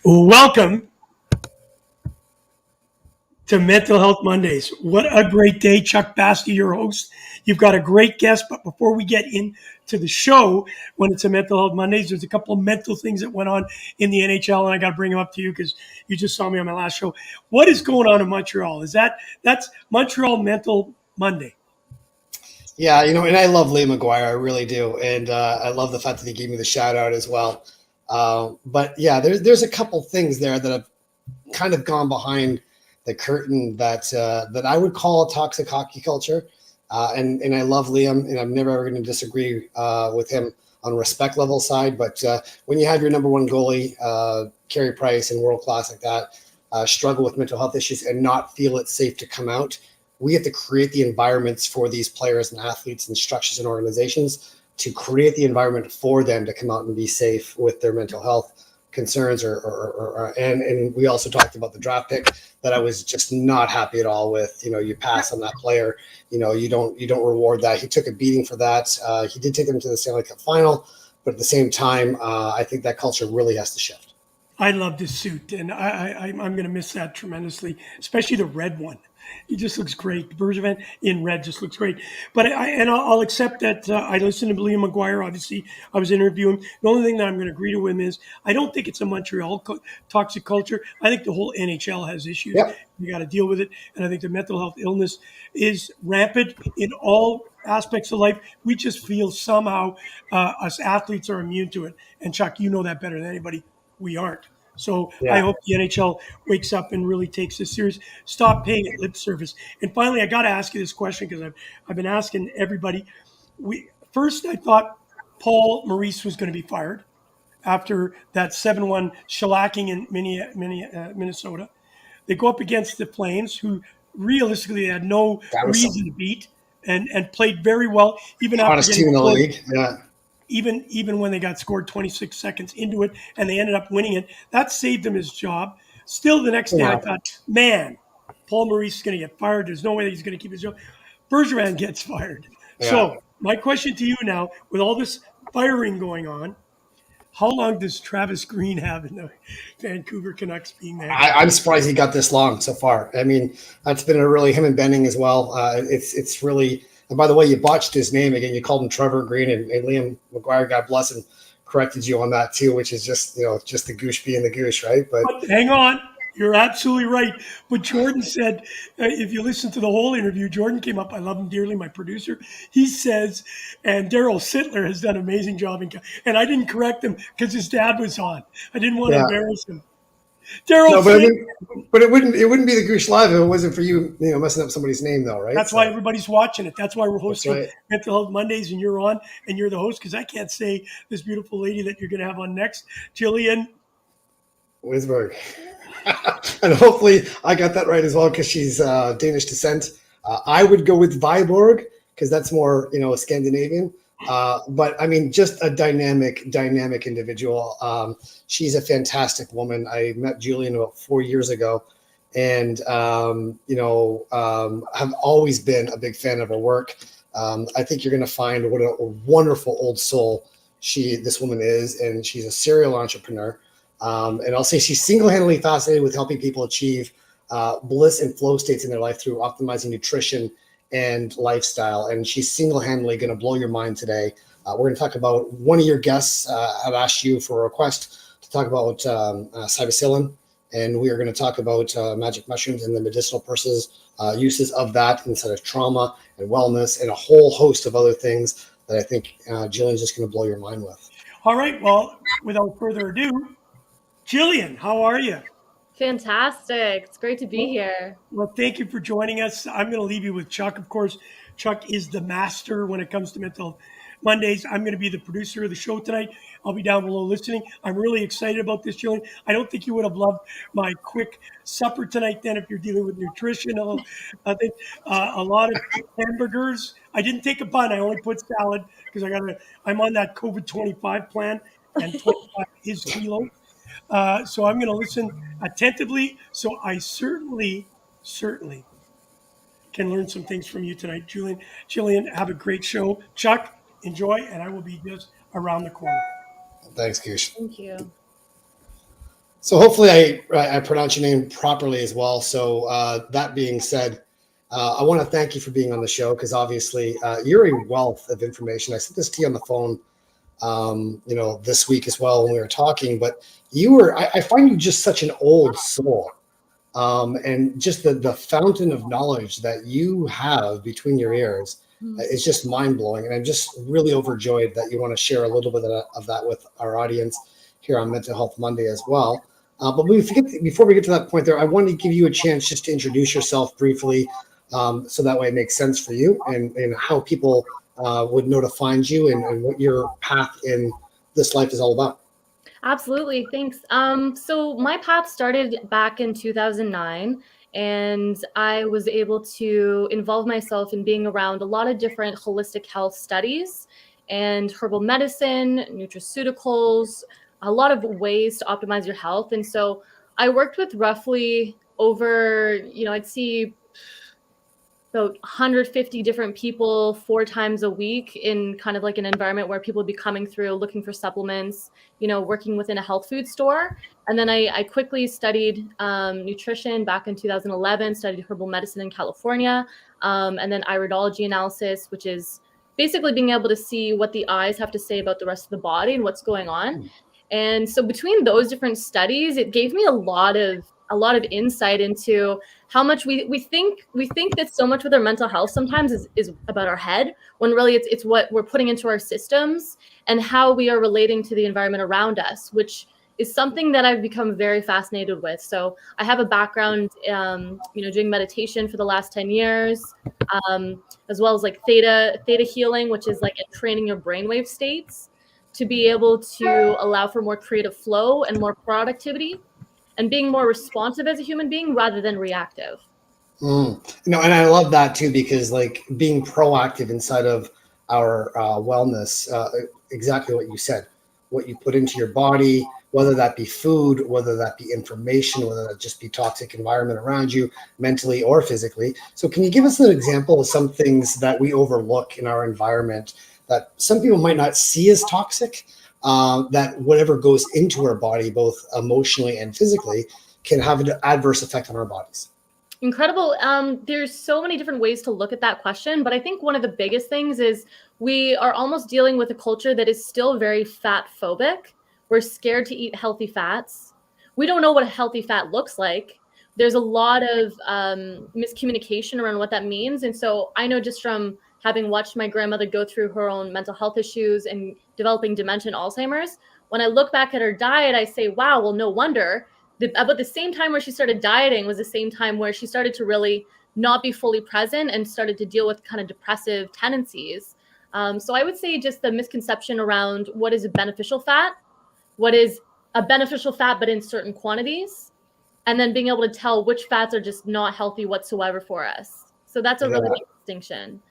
Welcome to Mental Health Mondays. What a great day. Chuck Bastie, your host. You've got a great guest, but before we get into the show, when it's a Mental Health Mondays, there's a couple of mental things that went on in the NHL, and I got to bring them up to you because you just saw me on my last show. What is going on in Montreal? That's Montreal Mental Monday? Yeah, and I love Lee McGuire, I really do, and I love the fact that he gave me the shout out as well. But yeah, there's a couple things there that have kind of gone behind the curtain that I would call a toxic hockey culture, and I love Liam, and I'm never ever going to disagree with him on a respect level side. But when you have your number one goalie, Carey Price, and world class like that, struggle with mental health issues and not feel it's safe to come out, we have to create the environments for these players and athletes and structures and organizations to create the environment for them to come out and be safe with their mental health concerns and we also talked about the draft pick that I was just not happy at all with. You pass on that player, you don't reward that. He took a beating for that. He did take them to the Stanley Cup final, but at the same time, I think that culture really has to shift. I love this suit, and I'm going to miss that tremendously, especially the red one. He just looks great. Bergevin in red just looks great. But I'll accept that I listened to Liam McGuire. Obviously, I was interviewing him. The only thing that I'm going to agree to him is I don't think it's a Montreal toxic culture. I think the whole NHL has issues. Yep. You got to deal with it. And I think the mental health illness is rampant in all aspects of life. We just feel somehow us athletes are immune to it. And Chuck, you know that better than anybody. We aren't. So I hope the NHL wakes up and really takes this serious. Stop paying it lip service. And finally, I got to ask you this question because I've been asking everybody. First, I thought Paul Maurice was going to be fired after that 7-1 shellacking in Minnesota. They go up against the Flames, who realistically had no reason to beat and played very well, even after hottest team in the league. Yeah. Even when they got scored 26 seconds into it and they ended up winning it, that saved him his job. Still, the next day I thought, man, Paul Maurice is going to get fired. There's no way that he's going to keep his job. Bergevin gets fired. Yeah. So my question to you now, with all this firing going on, how long does Travis Green have in the Vancouver Canucks being there? I'm surprised he got this long so far. I mean, that's been him and Benning as well. It's really. And by the way, you botched his name again. You called him Trevor Green, and Liam McGuire, God bless him, corrected you on that too, which is just the goosh being the goosh, right? But hang on, you're absolutely right. But Jordan said, if you listen to the whole interview, Jordan came up. I love him dearly, my producer. He says, and Daryl Sittler has done an amazing job, and I didn't correct him because his dad was on. I didn't want to embarrass him. Daryl, but it wouldn't be the Goosh Live if it wasn't for you, messing up somebody's name, though, right? That's why everybody's watching it. That's why we're hosting Mental Health Mondays, and you're on, and you're the host, because I can't say this beautiful lady that you're going to have on next, Jillian Wisborg. And hopefully I got that right as well, because she's Danish descent. I would go with Viborg, because that's more, Scandinavian. But I mean, just a dynamic individual. She's a fantastic woman. I met Julian about 4 years ago, and have always been a big fan of her work. I think you're going to find what a wonderful old soul this woman is, and she's a serial entrepreneur. And I'll say she's single-handedly fascinated with helping people achieve bliss and flow states in their life through optimizing nutrition and lifestyle, and she's single-handedly going to blow your mind today. We're going to talk about one of your guests. I've asked you for a request to talk about psilocybin, and we are going to talk about magic mushrooms and the medicinal uses of that instead of trauma and wellness and a whole host of other things that I think Jillian's just going to blow your mind with. All right. Well, without further ado, Jillian, how are you? Fantastic. It's great to be here. Well, thank you for joining us. I'm going to leave you with Chuck. Of course, Chuck is the master when it comes to Mental Mondays. I'm going to be the producer of the show tonight. I'll be down below listening. I'm really excited about this, Jillian. I don't think you would have loved my quick supper tonight then if you're dealing with nutrition. I think a lot of hamburgers. I didn't take a bun. I only put salad because I'm on that COVID-25 plan, and 25 is kilos. So I'm going to listen attentively. So I certainly can learn some things from you tonight, Jillian. Jillian, have a great show. Chuck, enjoy, and I will be just around the corner. Thanks, Goosh. Thank you. So hopefully I pronounce your name properly as well. So that being said, I want to thank you for being on the show because obviously you're a wealth of information. I sent this to you on the phone, this week as well when we were talking. But I find you just such an old soul, and just the fountain of knowledge that you have between your ears is just mind blowing. And I'm just really overjoyed that you want to share a little bit of that with our audience here on Mental Health Monday as well. But before we get to that point there, I wanted to give you a chance just to introduce yourself briefly, so that way it makes sense for you and how people would know to find you and what your path in this life is all about. Absolutely. Thanks. So my path started back in 2009, and I was able to involve myself in being around a lot of different holistic health studies and herbal medicine, nutraceuticals, a lot of ways to optimize your health. And so I worked with roughly over, I'd see about 150 different people 4 times a week in kind of like an environment where people would be coming through looking for supplements, working within a health food store. And then I quickly studied nutrition back in 2011, studied herbal medicine in California, and then iridology analysis, which is basically being able to see what the eyes have to say about the rest of the body and what's going on. And so between those different studies, it gave me a lot of insight into how much we think that so much with our mental health sometimes is about our head, when really it's what we're putting into our systems and how we are relating to the environment around us, which is something that I've become very fascinated with. So I have a background, doing meditation for the last 10 years, as well as like theta healing, which is like training your brainwave states to be able to allow for more creative flow and more productivity and being more responsive as a human being rather than reactive. And I love that too, because like being proactive inside of our wellness, exactly what you said, what you put into your body, whether that be food, whether that be information, whether that just be toxic environment around you, mentally or physically. So can you give us an example of some things that we overlook in our environment that some people might not see as toxic, that whatever goes into our body, both emotionally and physically, can have an adverse effect on our bodies? Incredible. There's so many different ways to look at that question, but I think one of the biggest things is we are almost dealing with a culture that is still very fat phobic. We're scared to eat healthy fats. We don't know what a healthy fat looks like. There's a lot of miscommunication around what that means. And so I know just from having watched my grandmother go through her own mental health issues and developing dementia and Alzheimer's, when I look back at her diet, I say, wow, well, no wonder. About the same time where she started dieting was the same time where she started to really not be fully present and started to deal with kind of depressive tendencies. So I would say just the misconception around what is a beneficial fat, what is a beneficial fat, but in certain quantities, and then being able to tell which fats are just not healthy whatsoever for us. So that's a really big distinction.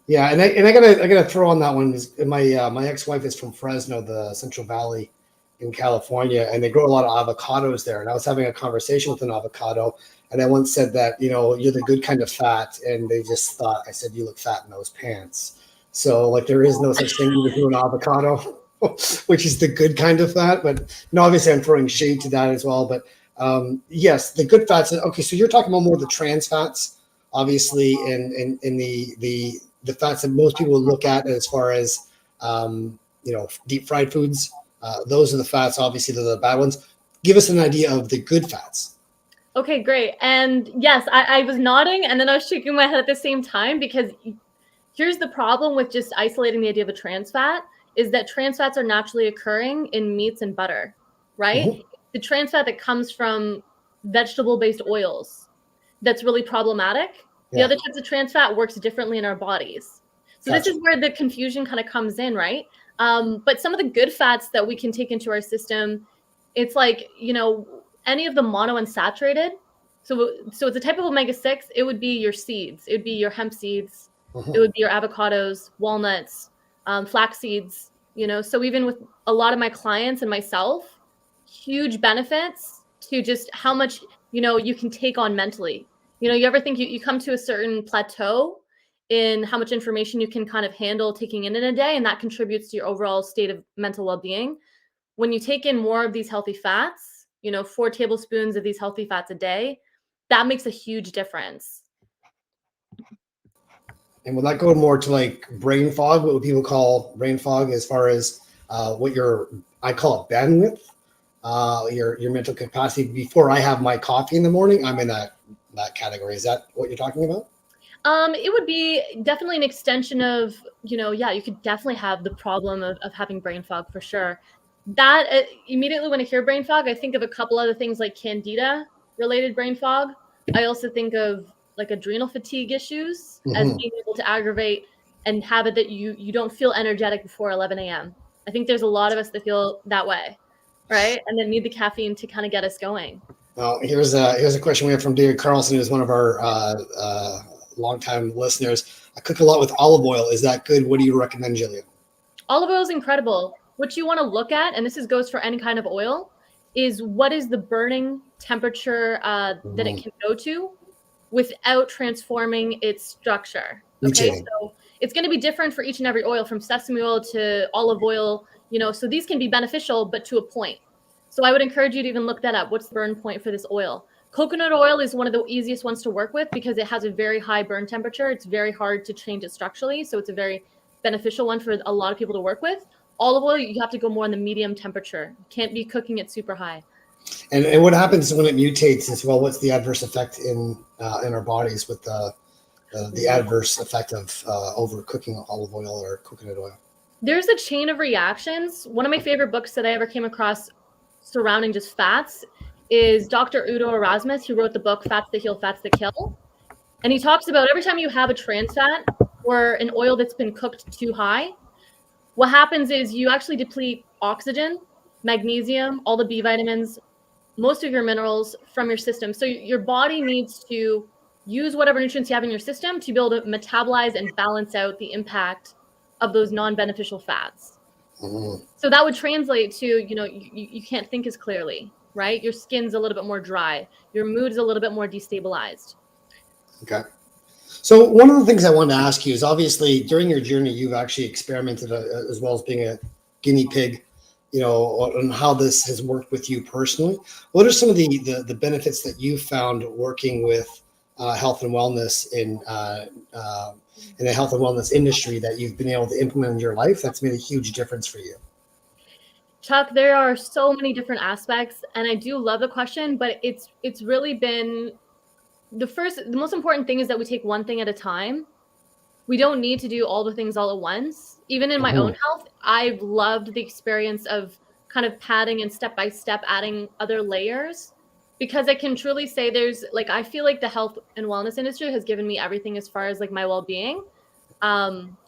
Yeah, and I gotta throw on that one. My ex-wife is from Fresno, the Central Valley in California, and they grow a lot of avocados there. And I was having a conversation with an avocado, and I once said that, you're the good kind of fat, and they just thought I said you look fat in those pants. So like there is no such thing as an avocado, which is the good kind of fat. But no, obviously I'm throwing shade to that as well. But yes, the good fats. Okay, so you're talking about more the trans fats, obviously, in the fats that most people look at as far as deep fried foods. Those are the fats. Obviously, they're the bad ones. Give us an idea of the good fats. Okay, great. And yes, I was nodding and then I was shaking my head at the same time, because here's the problem with just isolating the idea of a trans fat is that trans fats are naturally occurring in meats and butter, right? Mm-hmm. The trans fat that comes from vegetable-based oils, that's really problematic. The other types of trans fat works differently in our bodies. So This is where the confusion kind of comes in, right? But some of the good fats that we can take into our system, it's like, any of the monounsaturated. So it's a type of omega-6. It would be your seeds. It would be your hemp seeds. Mm-hmm. It would be your avocados, walnuts, flax seeds, So even with a lot of my clients and myself, huge benefits to just how much, you can take on mentally. You ever think you come to a certain plateau in how much information you can kind of handle taking in a day, and that contributes to your overall state of mental well-being. When you take in more of these healthy fats, 4 tablespoons of these healthy fats a day, that makes a huge difference. And will that go more to like brain fog? What would people call brain fog as far as what I call it bandwidth, your mental capacity. Before I have my coffee in the morning, I'm in that category. Is that what you're talking about? It would be definitely an extension of, you could definitely have the problem of having brain fog for sure. That immediately when I hear brain fog, I think of a couple other things like candida related brain fog. I also think of like adrenal fatigue issues as being able to aggravate and have it that you don't feel energetic before 11 a.m. I think there's a lot of us that feel that way, right? And then need the caffeine to kind of get us going. Well, here's a question we have from David Carlson, who's one of our longtime listeners. I cook a lot with olive oil. Is that good? What do you recommend, Jillian? Olive oil is incredible. What you want to look at, and this goes for any kind of oil, is what is the burning temperature that it can go to without transforming its structure. Okay, so it's going to be different for each and every oil, from sesame oil to olive oil, so these can be beneficial, but to a point. So I would encourage you to even look that up. What's the burn point for this oil? Coconut oil is one of the easiest ones to work with because it has a very high burn temperature. It's very hard to change it structurally. So it's a very beneficial one for a lot of people to work with. Olive oil, you have to go more in the medium temperature. You can't be cooking it super high. And what happens when it mutates as well? What's the adverse effect in our bodies with the adverse effect of overcooking olive oil or coconut oil? There's a chain of reactions. One of my favorite books that I ever came across surrounding just fats is Dr. Udo Erasmus, who wrote the book Fats That Heal, Fats That Kill. And he talks about every time you have a trans fat or an oil that's been cooked too high, what happens is you actually deplete oxygen, magnesium, all the B vitamins, most of your minerals from your system. So your body needs to use whatever nutrients you have in your system to be able to metabolize and balance out the impact of those non-beneficial fats. So that would translate to, you can't think as clearly, right? Your skin's a little bit more dry. Your mood's a little bit more destabilized. Okay. So one of the things I wanted to ask you is, obviously during your journey, you've actually experimented as well as being a guinea pig, on how this has worked with you personally. What are some of the benefits that you found working with health and wellness in the health and wellness industry that you've been able to implement in your life that's made a huge difference for you? Chuck, there are so many different aspects, and I do love the question, but it's really been the most important thing is that we take one thing at a time. We don't need to do all the things all at once. Even in my own health, I've loved the experience of kind of padding and step by step adding other layers, because I can truly say I feel like the health and wellness industry has given me everything as far as like my well-being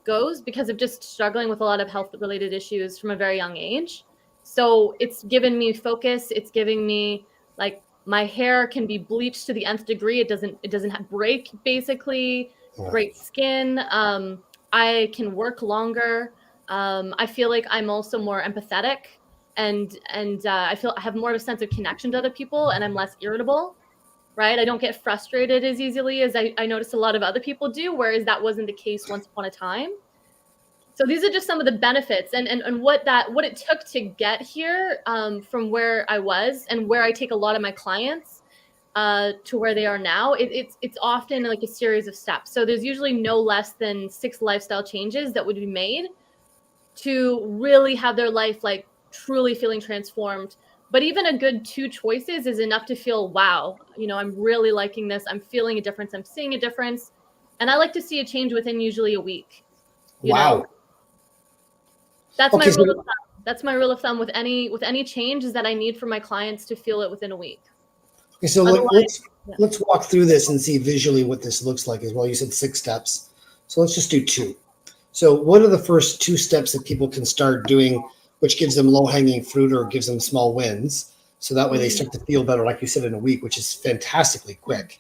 goes, because of just struggling with a lot of health related issues from a very young age. So it's given me focus. It's giving me like my hair can be bleached to the nth degree. It doesn't break basically. Great skin. I can work longer. I feel like I'm also more empathetic, and I feel I have more of a sense of connection to other people, and I'm less irritable, right? I don't get frustrated as easily as I notice a lot of other people do, whereas that wasn't the case once upon a time. So these are just some of the benefits and what it took to get here, from where I was and where I take a lot of my clients to where they are now. It's often like a series of steps. So there's usually no less than 6 lifestyle changes that would be made to really have their life like truly feeling transformed. But even a good 2 choices is enough to feel, wow, I'm really liking this. I'm feeling a difference. I'm seeing a difference. And I like to see a change within usually a week. Wow. That's my rule of thumb. That's my rule of thumb with any changes that I need for my clients to feel it within a week. Okay, so let's walk through this and see visually what this looks like as well. You said 6 steps. So let's just do 2. So what are the first 2 steps that people can start doing, which gives them low-hanging fruit or gives them small wins? So that way they start to feel better, like you said, in a week, which is fantastically quick.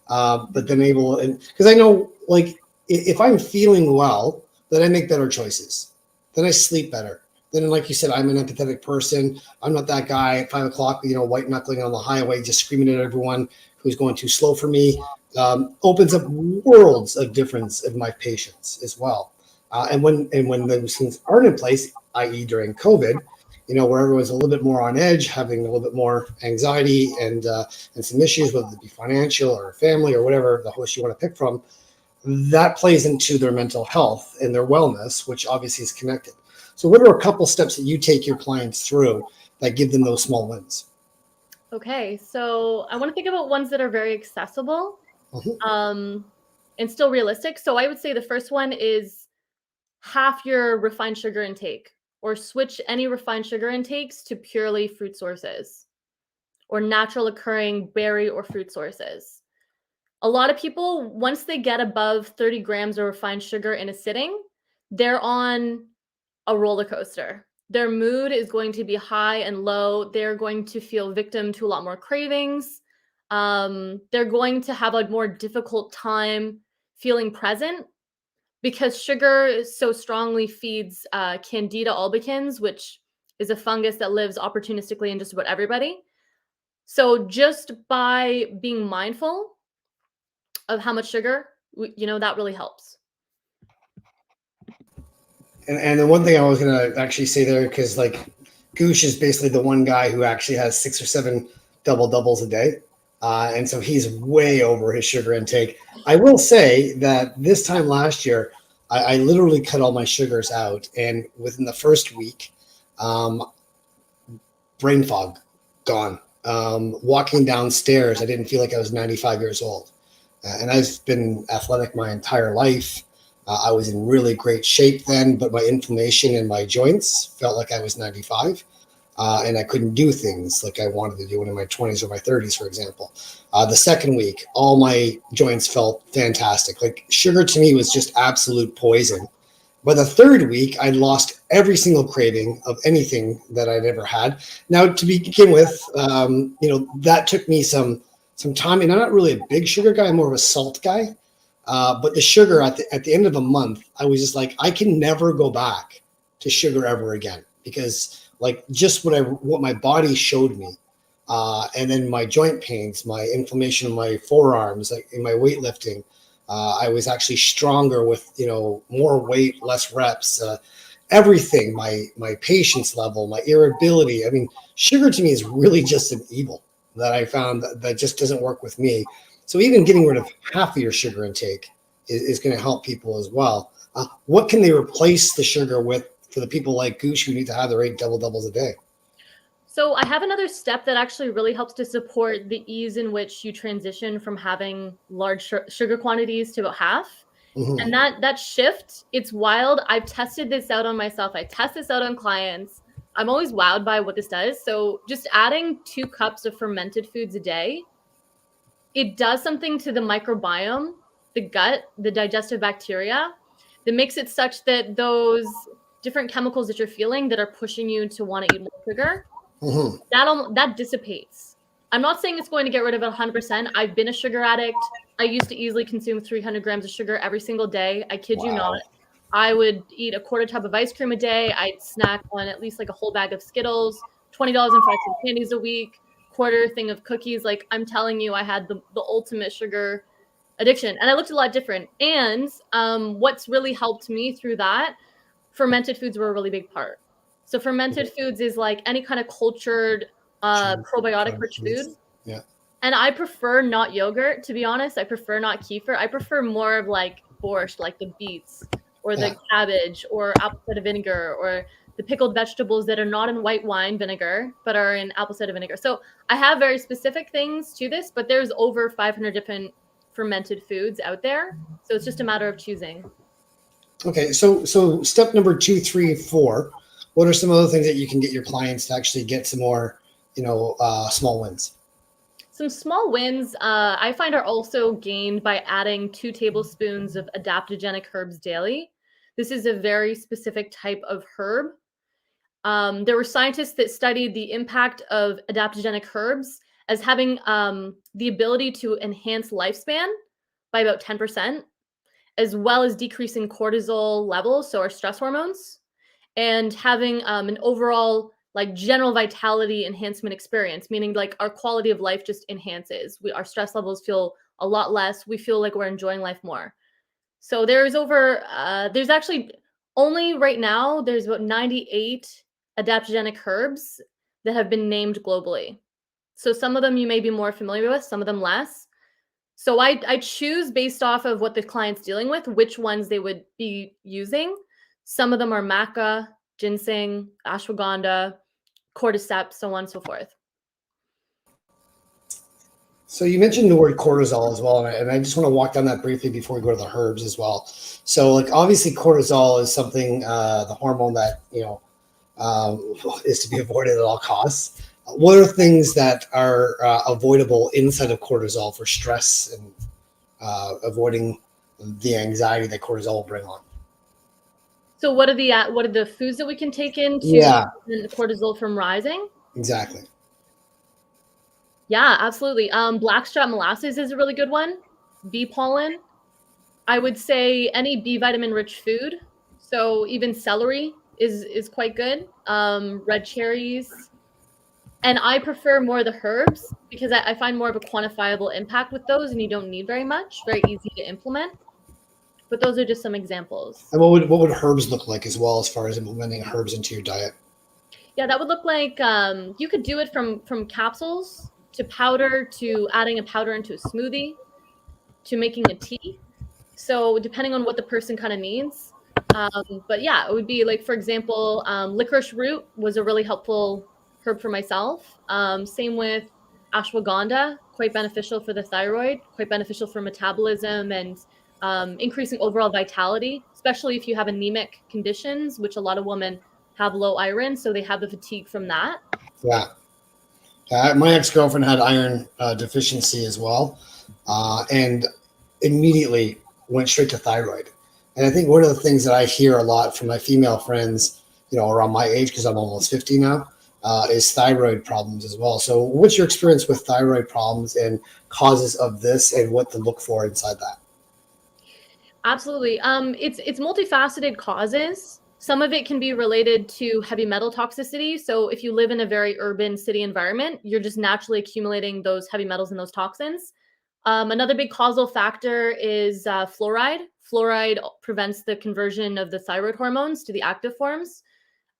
But then because I know, like, if I'm feeling well, then I make better choices. Then I sleep better. Then, like you said, I'm an empathetic person. I'm not that guy at 5 o'clock, white knuckling on the highway, just screaming at everyone who's going too slow for me. Opens up worlds of difference in my patience as well. And when those things aren't in place, i.e. during COVID, where everyone's a little bit more on edge, having a little bit more anxiety and some issues, whether it be financial or family or whatever the host you want to pick from, that plays into their mental health and their wellness, which obviously is connected. So what are a couple steps that you take your clients through that give them those small wins? Okay, so I want to think about ones that are very accessible, Mm-hmm. and still realistic. So I would say the first one is half your refined sugar intake, or switch any refined sugar intakes to purely fruit sources or natural occurring berry or fruit sources. A lot of people, once they get above 30 grams of refined sugar in a sitting, they're on a roller coaster. Their mood is going to be high and low. They're going to feel victim to a lot more cravings. They're going to have a more difficult time feeling present because sugar so strongly feeds Candida albicans, which is a fungus that lives opportunistically in just about everybody. So just by being mindful of how much sugar, that really helps. And the one thing I was going to actually say there, because like Goosh is basically the one guy who actually has 6 or 7 doubles a day. And so he's way over his sugar intake. I will say that this time last year, I literally cut all my sugars out. And within the first week, brain fog gone. Walking downstairs, I didn't feel like I was 95 years old. And I've been athletic my entire life. I was in really great shape then, but my inflammation in my joints felt like I was 95. And I couldn't do things like I wanted to do in my 20s or my 30s, for example. The second week, all my joints felt fantastic. Like sugar to me was just absolute poison. By the third week, I lost every single craving of anything that I'd ever had. Now, to begin with, that took me some time. And I'm not really a big sugar guy. I'm more of a salt guy. But the sugar at the end of a month, I was just like, I can never go back to sugar ever again, because like just what my body showed me, and then my joint pains, my inflammation in my forearms, like in my weightlifting, I was actually stronger with more weight, less reps, everything. My patience level, my irritability. I mean, sugar to me is really just an evil that I found that just doesn't work with me. So even getting rid of half of your sugar intake is going to help people as well. What can they replace the sugar with for the people like Goosh who need to have their 8 doubles a day? So I have another step that actually really helps to support the ease in which you transition from having large sugar quantities to about half. Mm-hmm. And that shift, it's wild. I've tested this out on myself. I test this out on clients. I'm always wowed by what this does. So just adding 2 cups of fermented foods a day, it does something to the microbiome, the gut, the digestive bacteria, that makes it such that those different chemicals that you're feeling that are pushing you to want to eat more sugar, Mm-hmm. that dissipates. I'm not saying it's going to get rid of it 100%. I've been a sugar addict. I used to easily consume 300 grams of sugar every single day. I kid you not. I would eat a quarter tub of ice cream a day. I'd snack on at least like a whole bag of Skittles, $20.05 candies a week, quarter thing of cookies. Like I'm telling you, I had the ultimate sugar addiction, and I looked a lot different. And what's really helped me through that, fermented foods were a really big part. So fermented foods is like any kind of cultured probiotic rich food. Yeah. And I prefer not yogurt, to be honest. I prefer not kefir. I prefer more of like borscht, like the beets or the cabbage or apple cider vinegar or the pickled vegetables that are not in white wine vinegar, but are in apple cider vinegar. So I have very specific things to this, but there's over 500 different fermented foods out there. So it's just a matter of choosing. Okay. So step number 2, 3, 4, what are some other things that you can get your clients to actually get some more, small wins? Some small wins I find are also gained by adding 2 tablespoons of adaptogenic herbs daily. This is a very specific type of herb. There were scientists that studied the impact of adaptogenic herbs as having the ability to enhance lifespan by about 10%, as well as decreasing cortisol levels, so our stress hormones, and having an overall like general vitality enhancement experience, meaning like our quality of life just enhances. Our stress levels feel a lot less. We feel like we're enjoying life more. So there's actually only right now, there's about 98 adaptogenic herbs that have been named globally. So some of them you may be more familiar with, some of them less. So I choose based off of what the client's dealing with, which ones they would be using. Some of them are maca, ginseng, ashwagandha, cordyceps, so on and so forth. So you mentioned the word cortisol as well, and I just want to walk down that briefly before we go to the herbs as well. So, like, obviously, cortisol is something, the hormone that is to be avoided at all costs. What are things that are avoidable inside of cortisol for stress and avoiding the anxiety that cortisol will bring on? So what are the foods that we can take in to prevent cortisol from rising? Exactly. Yeah, absolutely. Blackstrap molasses is a really good one. Bee pollen. I would say any B vitamin rich food. So even celery is quite good. Red cherries. And I prefer more the herbs because I find more of a quantifiable impact with those, and you don't need very much. Very easy to implement. But those are just some examples. And what would herbs look like as well, as far as implementing herbs into your diet? Yeah, that would look like you could do it from capsules to powder to adding a powder into a smoothie to making a tea. So depending on what the person kind of needs. But yeah, it would be like, for example, licorice root was a really helpful herb for myself. Same with ashwagandha, quite beneficial for the thyroid, quite beneficial for metabolism and increasing overall vitality, especially if you have anemic conditions, which a lot of women have low iron, so they have the fatigue from that. Yeah. My ex-girlfriend had iron deficiency as well, and immediately went straight to thyroid. And I think one of the things that I hear a lot from my female friends, around my age, because I'm almost 50 now, is thyroid problems as well. So what's your experience with thyroid problems and causes of this, and what to look for inside that? Absolutely. It's multifaceted causes. Some of it can be related to heavy metal toxicity. So if you live in a very urban city environment, you're just naturally accumulating those heavy metals and those toxins. Another big causal factor is fluoride. Fluoride prevents the conversion of the thyroid hormones to the active forms.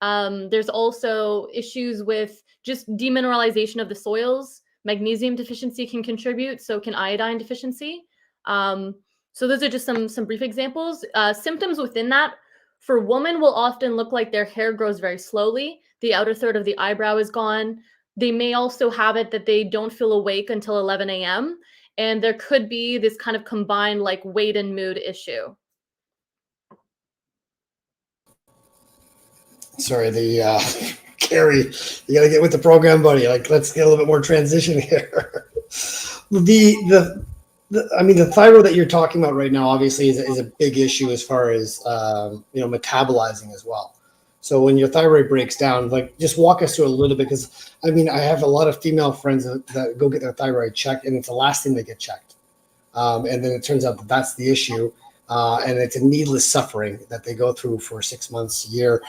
There's also issues with just demineralization of the soils. Magnesium deficiency can contribute, so can iodine deficiency. So those are just some brief examples. Symptoms within that, for women, will often look like their hair grows very slowly. The outer third of the eyebrow is gone. They may also have it that they don't feel awake until 11 a.m. And there could be this kind of combined like weight and mood issue. Sorry, Carrie, you got to get with the program, buddy. Like, let's get a little bit more transition here. The thyroid that you're talking about right now, obviously, is a big issue as far as metabolizing as well. So when your thyroid breaks down, like, just walk us through a little bit, because I have a lot of female friends that go get their thyroid checked, and it's the last thing they get checked, and then it turns out that that's the issue, and it's a needless suffering that they go through for 6 months, a year,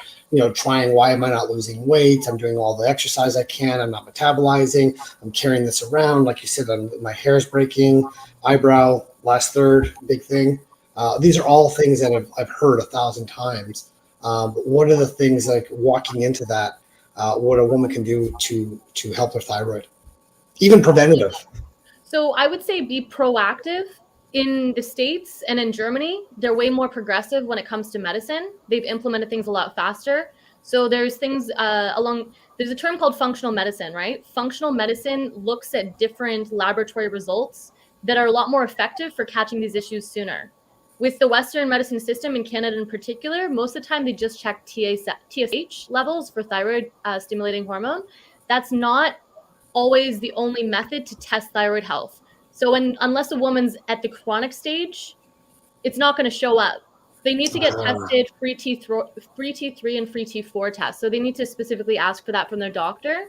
trying, why am I not losing weight? I'm doing all the exercise I can. I'm not metabolizing. I'm carrying this around. Like you said, my hair's breaking, eyebrow, last third, big thing. These are all things that I've heard 1,000 times. But what are the things, like, walking into that, what a woman can do to help their thyroid, even preventative? So I would say be proactive. In the States and in Germany, they're way more progressive when it comes to medicine. They've implemented things a lot faster. So there's things there's a term called functional medicine, right? Functional medicine looks at different laboratory results that are a lot more effective for catching these issues sooner. With the Western medicine system, in Canada in particular, most of the time they just check TSH levels for thyroid stimulating hormone. That's not always the only method to test thyroid health. So unless a woman's at the chronic stage, it's not going to show up. They need to get tested free T3 and free T4 tests. So they need to specifically ask for that from their doctor.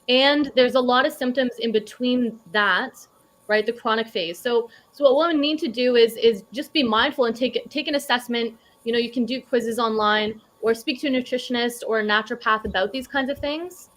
And there's a lot of symptoms in between that, right? The chronic phase. So what women need to do is just be mindful and take an assessment. You can do quizzes online or speak to a nutritionist or a naturopath about these kinds of things.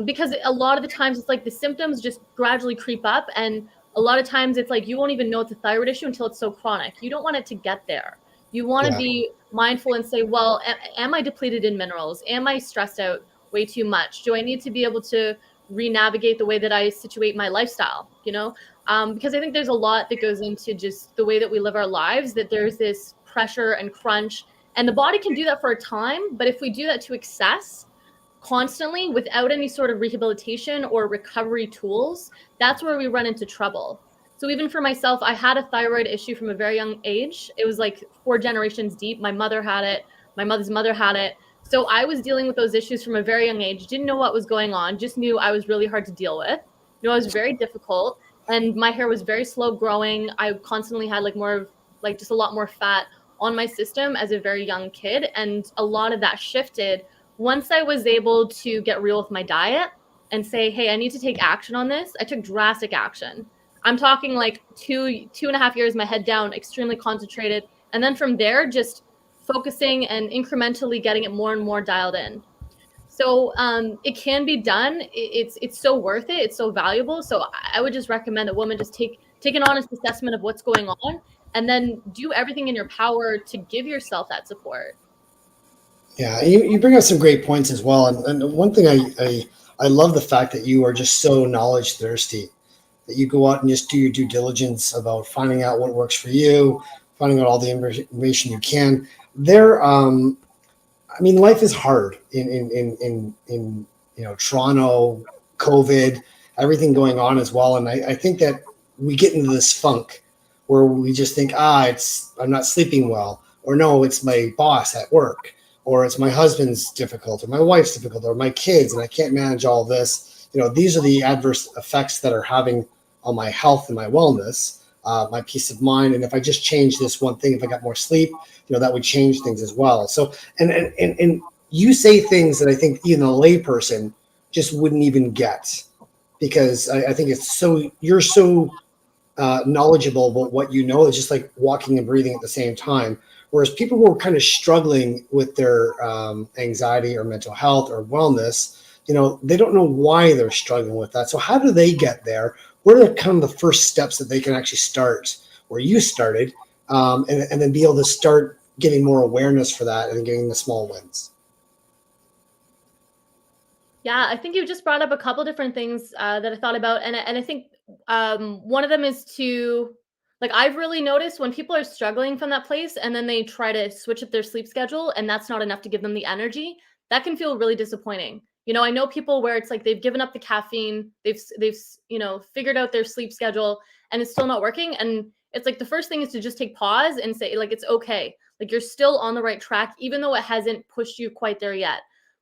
Because a lot of the times it's like the symptoms just gradually creep up, and a lot of times it's like you won't even know it's a thyroid issue until it's so chronic. You don't want it to get there. You want to be mindful and say, well, am I depleted in minerals? Am I stressed out? way too much? Do I need to be able to re-navigate the way that I situate my lifestyle, because I think there's a lot that goes into just the way that we live our lives, that there's this pressure and crunch, and the body can do that for a time, but if we do that to excess constantly without any sort of rehabilitation or recovery tools, that's where we run into trouble. So even for myself, I had a thyroid issue from a very young age. It was like 4 generations deep. My mother had it. My mother's mother had it. So I was dealing with those issues from a very young age, didn't know what was going on, just knew I was really hard to deal with. I was very difficult, and my hair was very slow growing. I constantly had just a lot more fat on my system as a very young kid. And a lot of that shifted once I was able to get real with my diet and say, hey, I need to take action on this. I took drastic action. I'm talking like 2.5 years, my head down, extremely concentrated. And then from there, just focusing and incrementally getting it more and more dialed in. So it can be done. It's so worth it. It's so valuable. So I would just recommend that women just take an honest assessment of what's going on, and then do everything in your power to give yourself that support. Yeah, you bring up some great points as well. And one thing I love the fact that you are just so knowledge thirsty, that you go out and just do your due diligence about finding out what works for you, finding out all the information you can. Life is hard in Toronto, COVID, everything going on as well. And I think that we get into this funk where we just think, I'm not sleeping well, or no, it's my boss at work, or it's my husband's difficult, or my wife's difficult, or my kids, and I can't manage all this. These are the adverse effects that are having on my health and my wellness, my peace of mind. And if I just change this one thing, if I got more sleep, that would change things as well. So, and you say things that I think even a layperson just wouldn't even get, because I think you're so knowledgeable about what you know. It's just like walking and breathing at the same time. Whereas people who are kind of struggling with their anxiety or mental health or wellness, they don't know why they're struggling with that. So how do they get there? What are kind of the first steps that they can actually start where you started, and then be able to start getting more awareness for that and getting the small wins? Yeah, I think you just brought up a couple different things that I thought about. And I think one of them is to, I've really noticed when people are struggling from that place and then they try to switch up their sleep schedule and that's not enough to give them the energy, that can feel really disappointing. I know people where it's like they've given up the caffeine, they've figured out their sleep schedule, and it's still not working. And it's like the first thing is to just take pause and say, it's okay. You're still on the right track, even though it hasn't pushed you quite there yet.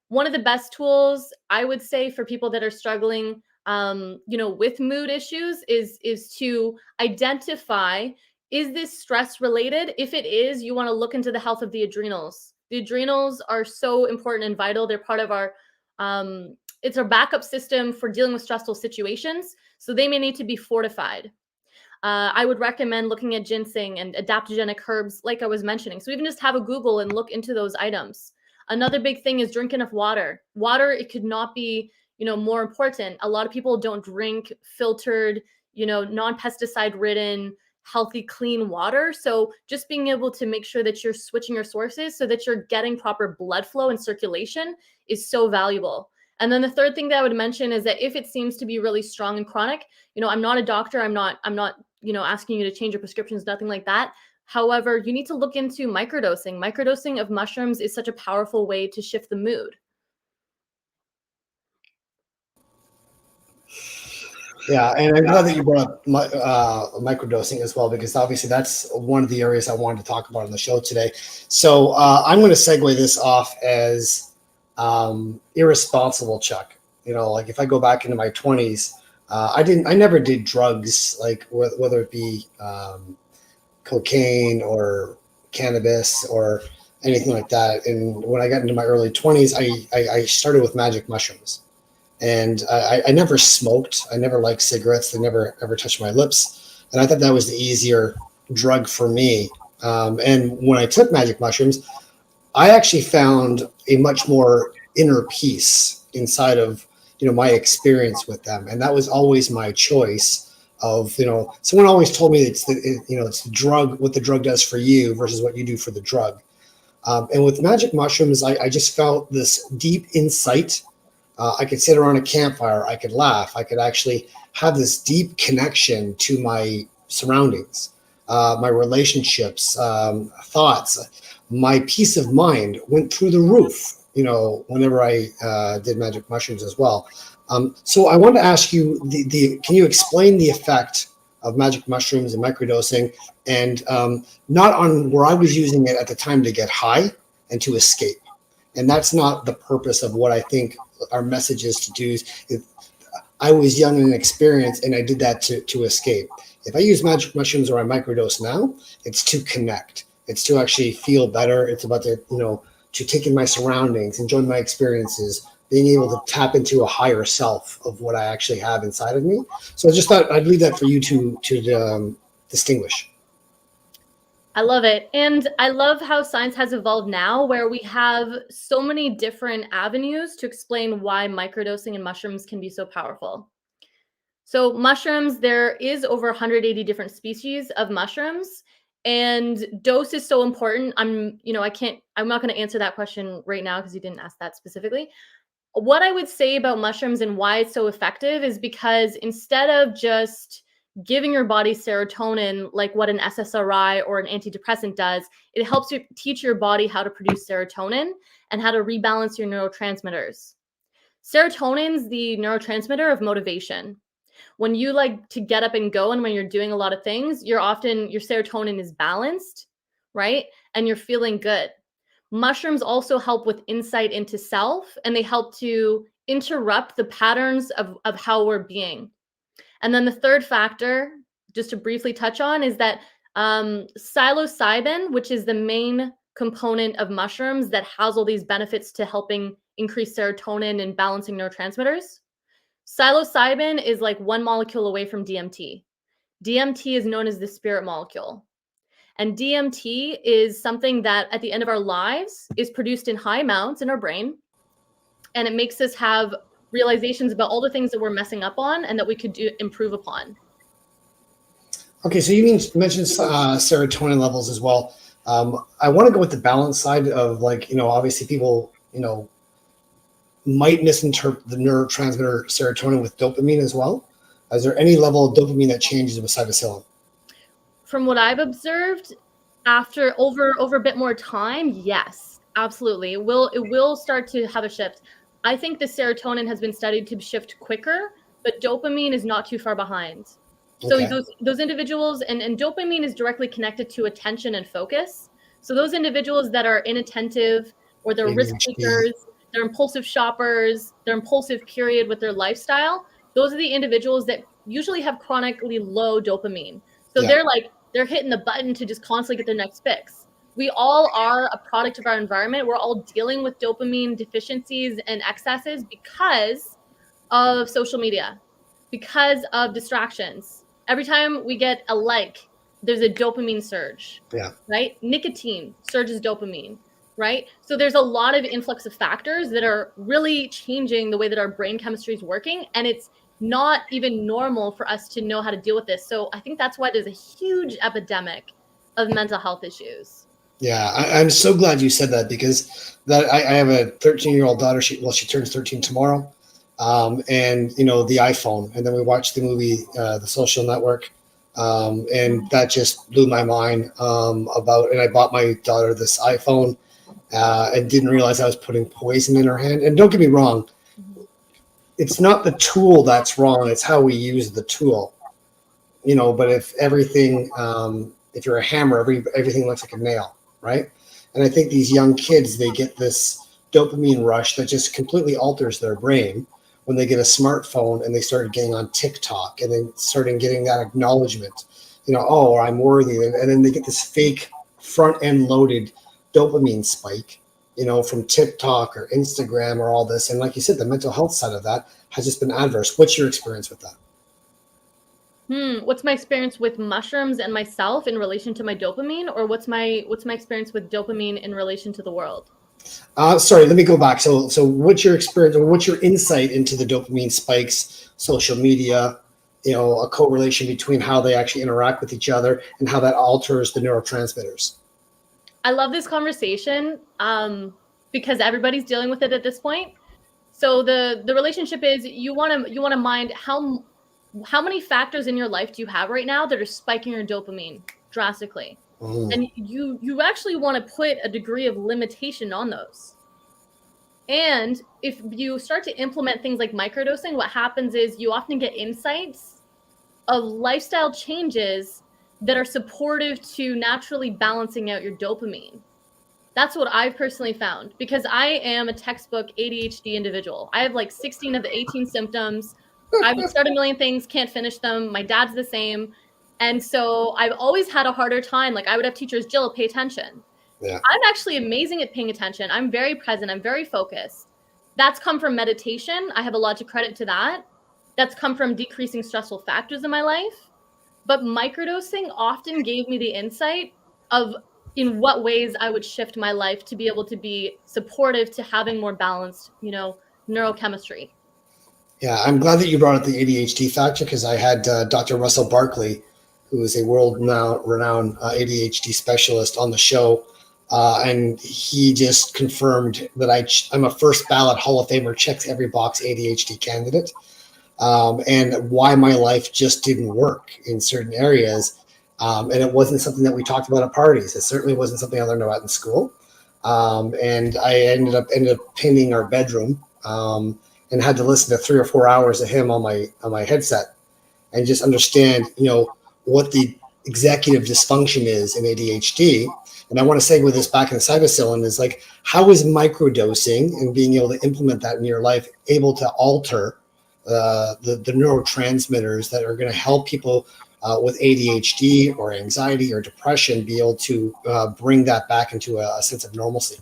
One of the best tools I would say for people that are struggling, with mood issues is to identify, is this stress related? If it is, you want to look into the health of the adrenals. The adrenals are so important and vital. They're part of our, it's our backup system for dealing with stressful situations. So they may need to be fortified. I would recommend looking at ginseng and adaptogenic herbs, like I was mentioning. So even just have a Google and look into those items. Another big thing is drink enough water. Water, it could not be, more important. A lot of people don't drink filtered, non-pesticide ridden, healthy, clean water. So just being able to make sure that you're switching your sources so that you're getting proper blood flow and circulation is so valuable. And then the third thing that I would mention is that if it seems to be really strong and chronic, I'm not a doctor. I'm not, asking you to change your prescriptions, nothing like that. However, you need to look into microdosing. Microdosing of mushrooms is such a powerful way to shift the mood. Yeah, and I'm glad that you brought up microdosing as well, because obviously that's one of the areas I wanted to talk about on the show today. So I'm going to segue this off as irresponsible Chuck. If I go back into my 20s, I never did drugs, whether it be cocaine or cannabis or anything like that. And when I got into my early 20s, I started with magic mushrooms. And I never smoked. I never liked cigarettes. They never ever touched my lips. And I thought that was the easier drug for me. And when I took magic mushrooms, I actually found a much more inner peace inside of my experience with them. And that was always my choice of, someone always told me it's the drug, what the drug does for you versus what you do for the drug. And with magic mushrooms, I just felt this deep insight I could sit around a campfire. I could laugh. I could actually have this deep connection to my surroundings, my relationships, thoughts. My peace of mind went through the roof, whenever I did magic mushrooms as well. So I wanted to ask you, can you explain the effect of magic mushrooms and microdosing, and not on where I was using it at the time to get high and to escape. And that's not the purpose of what I think our message is to do. I was young and inexperienced, and I did that to escape. If I use magic mushrooms or I microdose now, it's to connect. It's to actually feel better. It's about to take in my surroundings, enjoy my experiences, being able to tap into a higher self of what I actually have inside of me. So I just thought I'd leave that for you to distinguish. I love it. And I love how science has evolved now, where we have so many different avenues to explain why microdosing and mushrooms can be so powerful. So mushrooms, there is over 180 different species of mushrooms, and dose is so important. I'm not going to answer that question right now because you didn't ask that specifically. What I would say about mushrooms and why it's so effective is because instead of just giving your body serotonin like what an SSRI or an antidepressant does, it helps you teach your body how to produce serotonin and how to rebalance your neurotransmitters. Serotonin's the neurotransmitter of motivation. When you like to get up and go, and when you're doing a lot of things, your serotonin is balanced, right? And you're feeling good. Mushrooms also help with insight into self, and they help to interrupt the patterns of how we're being. And then the third factor, just to briefly touch on, is that psilocybin, which is the main component of mushrooms that has all these benefits to helping increase serotonin and balancing neurotransmitters. Psilocybin is like one molecule away from DMT. DMT is known as the spirit molecule. And DMT is something that at the end of our lives is produced in high amounts in our brain. And it makes us have realizations about all the things that we're messing up on and that we could improve upon. Okay, so you mentioned serotonin levels as well. I want to go with the balance side of obviously people, might misinterpret the neurotransmitter serotonin with dopamine as well. Is there any level of dopamine that changes with psilocybin? From what I've observed, after over a bit more time, yes, absolutely. It will start to have a shift. I think the serotonin has been studied to shift quicker, but dopamine is not too far behind. Okay. So those individuals, and dopamine is directly connected to attention and focus. So those individuals that are inattentive or they're risk takers, they're impulsive shoppers, they're impulsive period with their lifestyle, those are the individuals that usually have chronically low dopamine. So they're hitting the button to just constantly get their next fix. We all are a product of our environment. We're all dealing with dopamine deficiencies and excesses because of social media, because of distractions. Every time we get a like, there's a dopamine surge, right? Nicotine surges dopamine, right? So there's a lot of influx of factors that are really changing the way that our brain chemistry is working. And it's not even normal for us to know how to deal with this. So I think that's why there's a huge epidemic of mental health issues. Yeah, I'm so glad you said that, because I have a 13-year-old daughter. She turns 13 tomorrow. And the iPhone, and then we watched the movie The Social Network, and that just blew my mind and I bought my daughter this iPhone and didn't realize I was putting poison in her hand. And don't get me wrong, it's not the tool that's wrong, it's how we use the tool, but if you're a hammer, everything looks like a nail, right? And I think these young kids, they get this dopamine rush that just completely alters their brain when they get a smartphone and they started getting on TikTok and then starting getting that acknowledgement, oh, I'm worthy. And then they get this fake front end loaded dopamine spike, from TikTok or Instagram or all this. And like you said, the mental health side of that has just been adverse. What's your experience with that? What's my experience with mushrooms and myself in relation to my dopamine, or what's my experience with dopamine in relation to the world? Sorry, let me go back. So what's your experience, or what's your insight into the dopamine spikes, social media, a correlation between how they actually interact with each other and how that alters the neurotransmitters? I love this conversation because everybody's dealing with it at this point. So the relationship is you want to mind how many factors in your life do you have right now that are spiking your dopamine drastically, and you actually want to put a degree of limitation on those. And if you start to implement things like microdosing, what happens is you often get insights of lifestyle changes that are supportive to naturally balancing out your dopamine. That's what I've personally found, because I am a textbook ADHD individual. I have like 16 of the 18 symptoms. I would start a million things, can't finish them. My dad's the same. And so I've always had a harder time. Like I would have teachers, Jill, pay attention. Yeah. I'm actually amazing at paying attention. I'm very present. I'm very focused. That's come from meditation. I have a lot to credit to that. That's come from decreasing stressful factors in my life. But microdosing often gave me the insight of in what ways I would shift my life to be able to be supportive to having more balanced, neurochemistry. Yeah, I'm glad that you brought up the ADHD factor, because I had Dr. Russell Barkley, who is a world-renowned ADHD specialist, on the show, and he just confirmed that I'm a first ballot Hall of Famer, checks every box ADHD candidate, and why my life just didn't work in certain areas. And it wasn't something that we talked about at parties. It certainly wasn't something I learned about in school. And I ended up painting our bedroom, and had to listen to 3 or 4 hours of him on my headset, and just understand, what the executive dysfunction is in ADHD. And I want to segue this back in the cytosol, is like, how is microdosing and being able to implement that in your life able to alter the neurotransmitters that are going to help people with ADHD or anxiety or depression be able to bring that back into a sense of normalcy?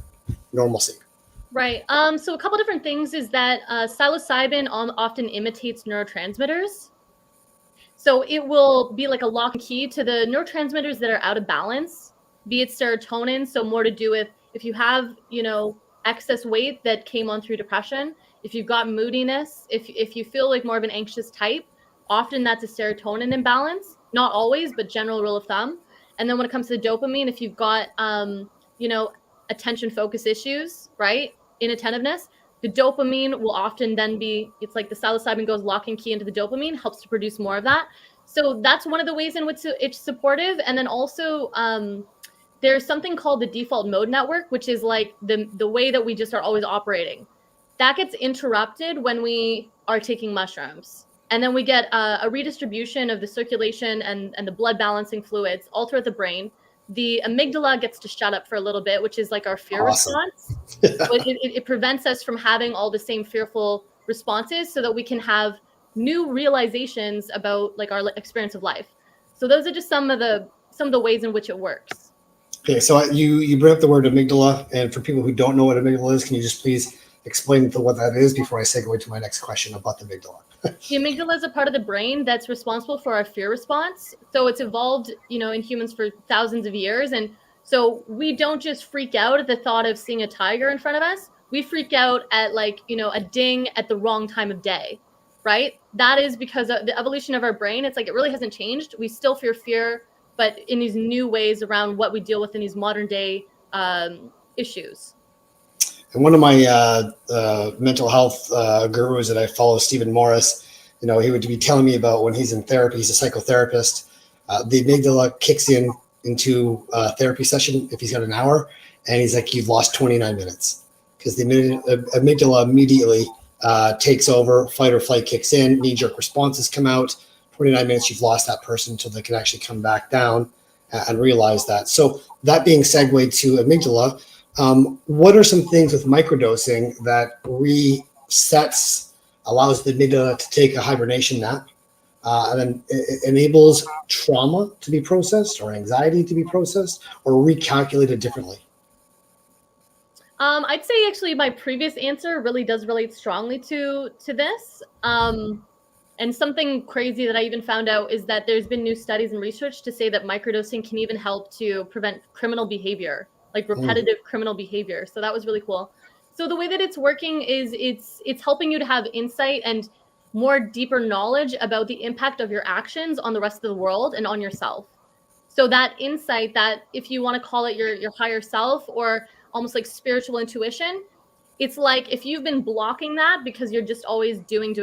Right. So a couple different things is that psilocybin often imitates neurotransmitters. So it will be like a lock and key to the neurotransmitters that are out of balance, be it serotonin. So more to do with if you have, excess weight that came on through depression, if you've got moodiness, if you feel like more of an anxious type, often that's a serotonin imbalance. Not always, but general rule of thumb. And then when it comes to dopamine, if you've got, attention focus issues, right? Inattentiveness, the dopamine will often then it's like the psilocybin goes lock and key into the dopamine, helps to produce more of that. So that's one of the ways in which it's supportive. And then also there's something called the default mode network, which is like the way that we just are always operating. That gets interrupted when we are taking mushrooms. And then we get a redistribution of the circulation and the blood balancing fluids all throughout the brain. The amygdala gets to shut up for a little bit, which is like our fear response. It prevents us from having all the same fearful responses, so that we can have new realizations about like our experience of life. So those are just some of the ways in which it works. Okay, so you bring up the word amygdala, and for people who don't know what amygdala is, can you just please explain what that is before I segue to my next question about the amygdala? The amygdala is a part of the brain that's responsible for our fear response. So it's evolved, in humans for thousands of years. And so we don't just freak out at the thought of seeing a tiger in front of us. We freak out at a ding at the wrong time of day, right? That is because of the evolution of our brain. It's like it really hasn't changed. We still fear, but in these new ways around what we deal with in these modern day issues. And one of my mental health gurus that I follow, Stephen Morris, he would be telling me about when he's in therapy. He's a psychotherapist. The amygdala kicks into a therapy session if he's got an hour, and he's like, "You've lost 29 minutes," because the amygdala immediately takes over. Fight or flight kicks in. Knee-jerk responses come out. 29 minutes, you've lost that person until they can actually come back down and realize that. So that being segued to amygdala. What are some things with microdosing that allows the amygdala to take a hibernation nap, and then it enables trauma to be processed, or anxiety to be processed, or recalculated differently? I'd say actually my previous answer really does relate strongly to this. And something crazy that I even found out is that there's been new studies and research to say that microdosing can even help to prevent criminal behavior, like repetitive criminal behavior. So that was really cool. So the way that it's working is it's helping you to have insight and more deeper knowledge about the impact of your actions on the rest of the world and on yourself. So that insight, that if you want to call it your higher self or almost like spiritual intuition, It's like if you've been blocking that because you're just always doing,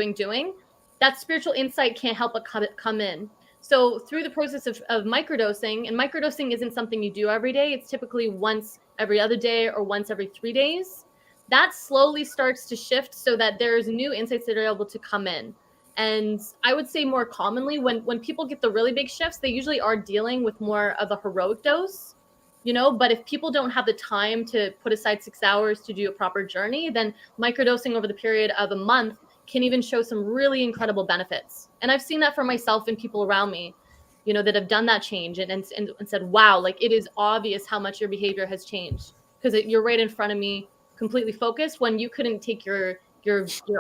that spiritual insight can't help but come in. So through the process of microdosing, and microdosing isn't something you do every day. It's typically once every other day or once every 3 days. That slowly starts to shift so that there's new insights that are able to come in. And I would say more commonly when people get the really big shifts, they usually are dealing with more of a heroic dose, but if people don't have the time to put aside 6 hours to do a proper journey, then microdosing over the period of a month can even show some really incredible benefits. And I've seen that for myself and people around me, that have done that change and said, wow, like it is obvious how much your behavior has changed because you're right in front of me, completely focused when you couldn't take your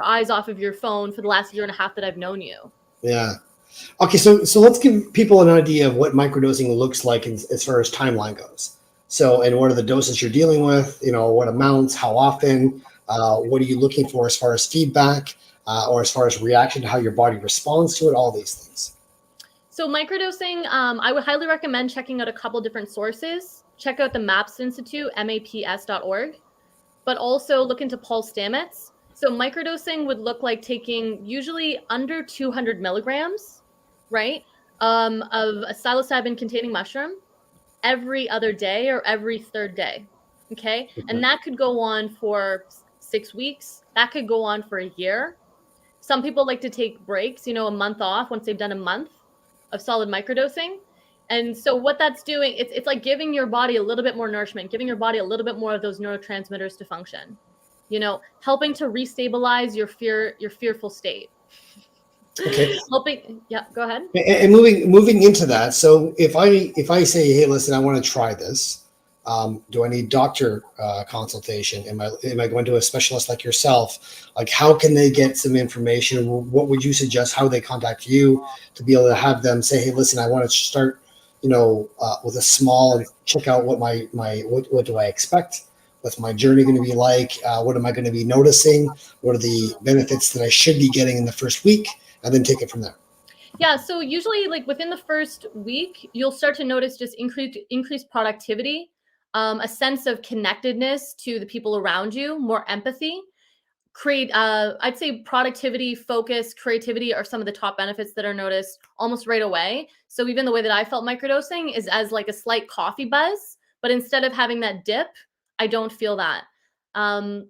eyes off of your phone for the last year and a half that I've known you. Yeah. Okay, so let's give people an idea of what microdosing looks like as far as timeline goes. So, and what are the doses you're dealing with? What amounts, how often, what are you looking for as far as feedback, or as far as reaction to how your body responds to it, all these things. So microdosing, I would highly recommend checking out a couple different sources. Check out the MAPS Institute, maps.org, but also look into Paul Stamets. So microdosing would look like taking usually under 200 milligrams, right, of a psilocybin-containing mushroom every other day or every third day, okay? And that could go on for 6 weeks. That could go on for a year. Some people like to take breaks, a month off once they've done a month of solid microdosing. And so what that's doing, it's like giving your body a little bit more nourishment, giving your body a little bit more of those neurotransmitters to function, helping to restabilize your fearful state. Okay. Yeah, go ahead. And moving into that. So if I say, hey, listen, I want to try this. Do I need doctor consultation? Am I going to a specialist like yourself? Like, how can they get some information? What would you suggest? How they contact you to be able to have them say, hey, listen, I want to start, with a small and check out what what do I expect? What's my journey going to be like? What am I going to be noticing? What are the benefits that I should be getting in the first week? And then take it from there. Yeah, so usually like within the first week, you'll start to notice just increased productivity, a sense of connectedness to the people around you, more empathy, I'd say productivity, focus, creativity are some of the top benefits that are noticed almost right away. So even the way that I felt microdosing is as like a slight coffee buzz, but instead of having that dip, I don't feel that.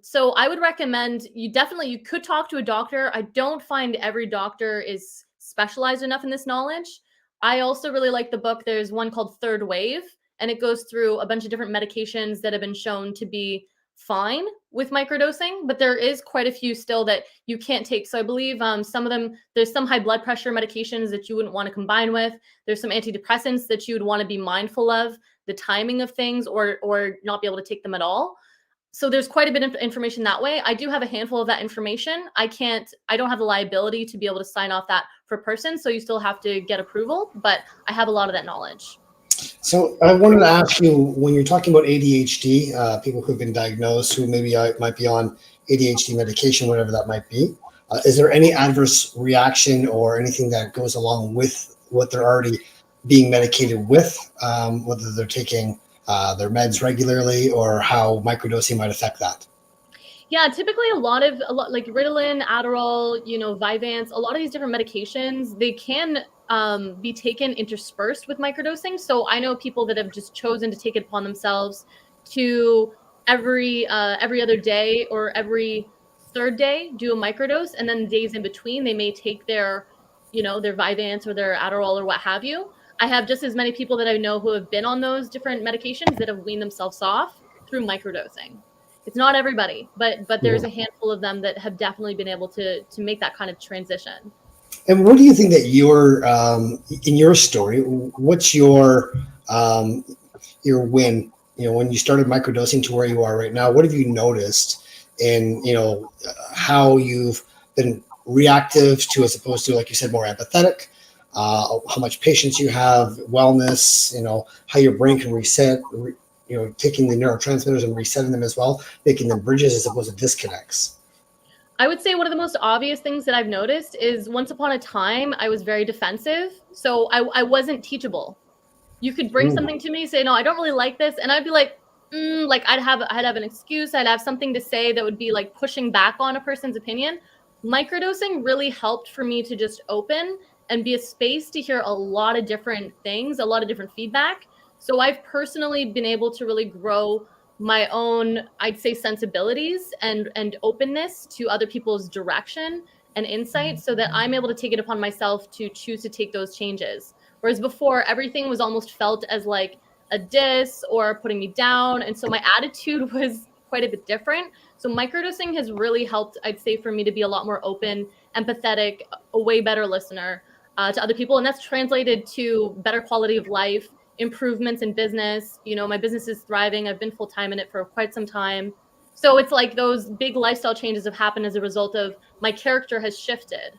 So I would recommend you could talk to a doctor. I don't find every doctor is specialized enough in this knowledge. I also really like the book. There's one called Third Wave, and it goes through a bunch of different medications that have been shown to be fine with microdosing, but there is quite a few still that you can't take. So I believe some of them, there's some high blood pressure medications that you wouldn't want to combine with. There's some antidepressants that you would want to be mindful of the timing of things or not be able to take them at all. So there's quite a bit of information that way. I do have a handful of that information. I don't have the liability to be able to sign off that for a person. So you still have to get approval, but I have a lot of that knowledge. So I wanted to ask you, when you're talking about ADHD, people who've been diagnosed, who maybe might be on ADHD medication, whatever that might be, is there any adverse reaction or anything that goes along with what they're already being medicated with, whether they're taking their meds regularly, or how microdosing might affect that? Yeah, typically a lot like Ritalin, Adderall, Vyvanse, a lot of these different medications, they can be taken interspersed with microdosing. So I know people that have just chosen to take it upon themselves to every other day or every third day do a microdose, and then the days in between they may take their Vyvanse or their Adderall or what have you. I have just as many people that I know who have been on those different medications that have weaned themselves off through microdosing. It's not everybody, but there's a handful of them that have definitely been able to make that kind of transition. And what do you think that in your story, what's your win? When you started microdosing to where you are right now, what have you noticed in, how you've been reactive to, as opposed to, like you said, more empathetic, how much patience you have, wellness, how your brain can reset, taking the neurotransmitters and resetting them as well, making them bridges as opposed to disconnects? I would say one of the most obvious things that I've noticed is once upon a time, I was very defensive. So I wasn't teachable. You could bring something to me, say, no, I don't really like this. And I'd be like, like I'd have an excuse, I'd have something to say that would be like pushing back on a person's opinion. Microdosing really helped for me to just open and be a space to hear a lot of different things, a lot of different feedback. So I've personally been able to really grow my own, I'd say, sensibilities and openness to other people's direction and insight, so that I'm able to take it upon myself to choose to take those changes. Whereas before, everything was almost felt as like a diss or putting me down. And so my attitude was quite a bit different. So microdosing has really helped, I'd say, for me to be a lot more open, empathetic, a way better listener to other people. And that's translated to better quality of life, improvements in business. You know, my business is thriving. I've been full-time in it for quite some time. So it's like those big lifestyle changes have happened as a result of my character has shifted.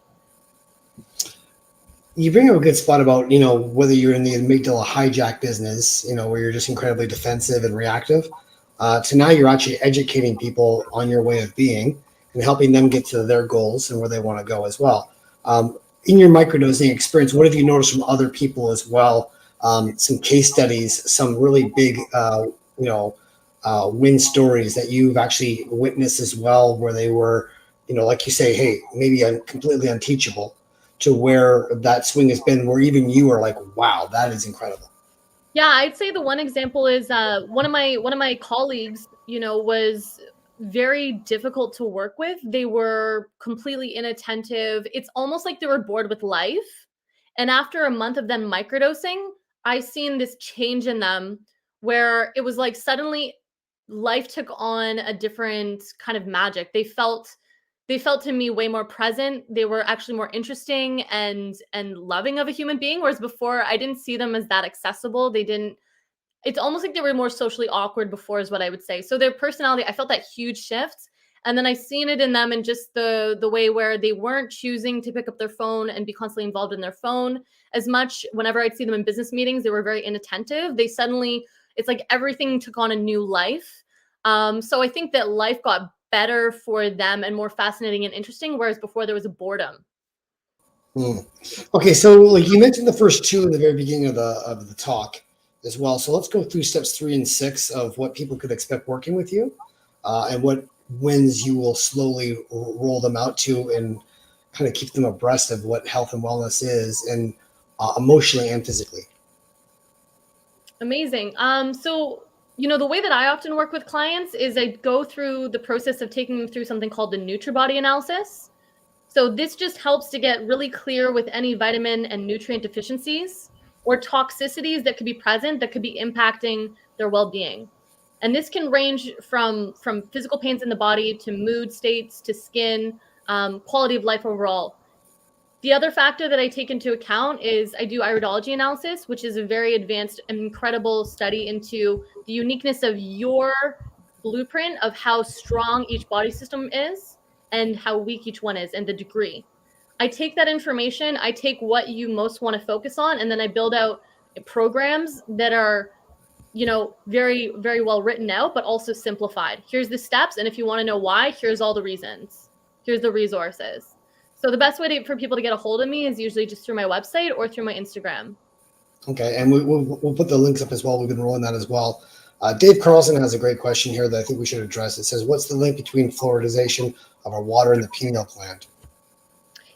You bring up a good spot about, whether you're in the amygdala hijack business, where you're just incredibly defensive and reactive, to now you're actually educating people on your way of being and helping them get to their goals and where they want to go as well. In your microdosing experience, what have you noticed from other people as well? Some case studies, some really big, win stories that you've actually witnessed as well, where they were, like you say, hey, maybe I'm completely unteachable, to where that swing has been, where even you are like, wow, that is incredible. Yeah, I'd say the one example is one of my colleagues, was very difficult to work with. They were completely inattentive. It's almost like they were bored with life. And after a month of them microdosing, I seen this change in them where it was like suddenly life took on a different kind of magic. They felt to me way more present. They were actually more interesting and loving of a human being. Whereas before, I didn't see them as that accessible. It's almost like they were more socially awkward before, is what I would say. So their personality, I felt that huge shift. And then I seen it in them in just the way where they weren't choosing to pick up their phone and be constantly involved in their phone as much. Whenever I'd see them in business meetings, they were very inattentive. It's like everything took on a new life. So I think that life got better for them and more fascinating and interesting, whereas before there was a boredom. Okay, so like you mentioned the first two in the very beginning of the talk as well. So let's go through steps 3 and 6 of what people could expect working with you, and what wins you will slowly roll them out to, and kind of keep them abreast of what health and wellness is, and emotionally and physically. Amazing. So the way that I often work with clients is I go through the process of taking them through something called the NutriBody analysis. So this just helps to get really clear with any vitamin and nutrient deficiencies or toxicities that could be present that could be impacting their well-being. And this can range from physical pains in the body to mood states to skin, quality of life overall. The other factor that I take into account is I do iridology analysis, which is a very advanced and incredible study into the uniqueness of your blueprint of how strong each body system is and how weak each one is and the degree. I take that information, I take what you most want to focus on, and then I build out programs that are, very, very well written out, but also simplified. Here's the steps, and if you want to know why, here's all the reasons. Here's the resources. So the best way for people to get a hold of me is usually just through my website or through my Instagram. Okay, and we'll put the links up as well. We've been rolling that as well. Dave Carlson has a great question here that I think we should address. It says, what's the link between fluoridization of our water and the pineal gland?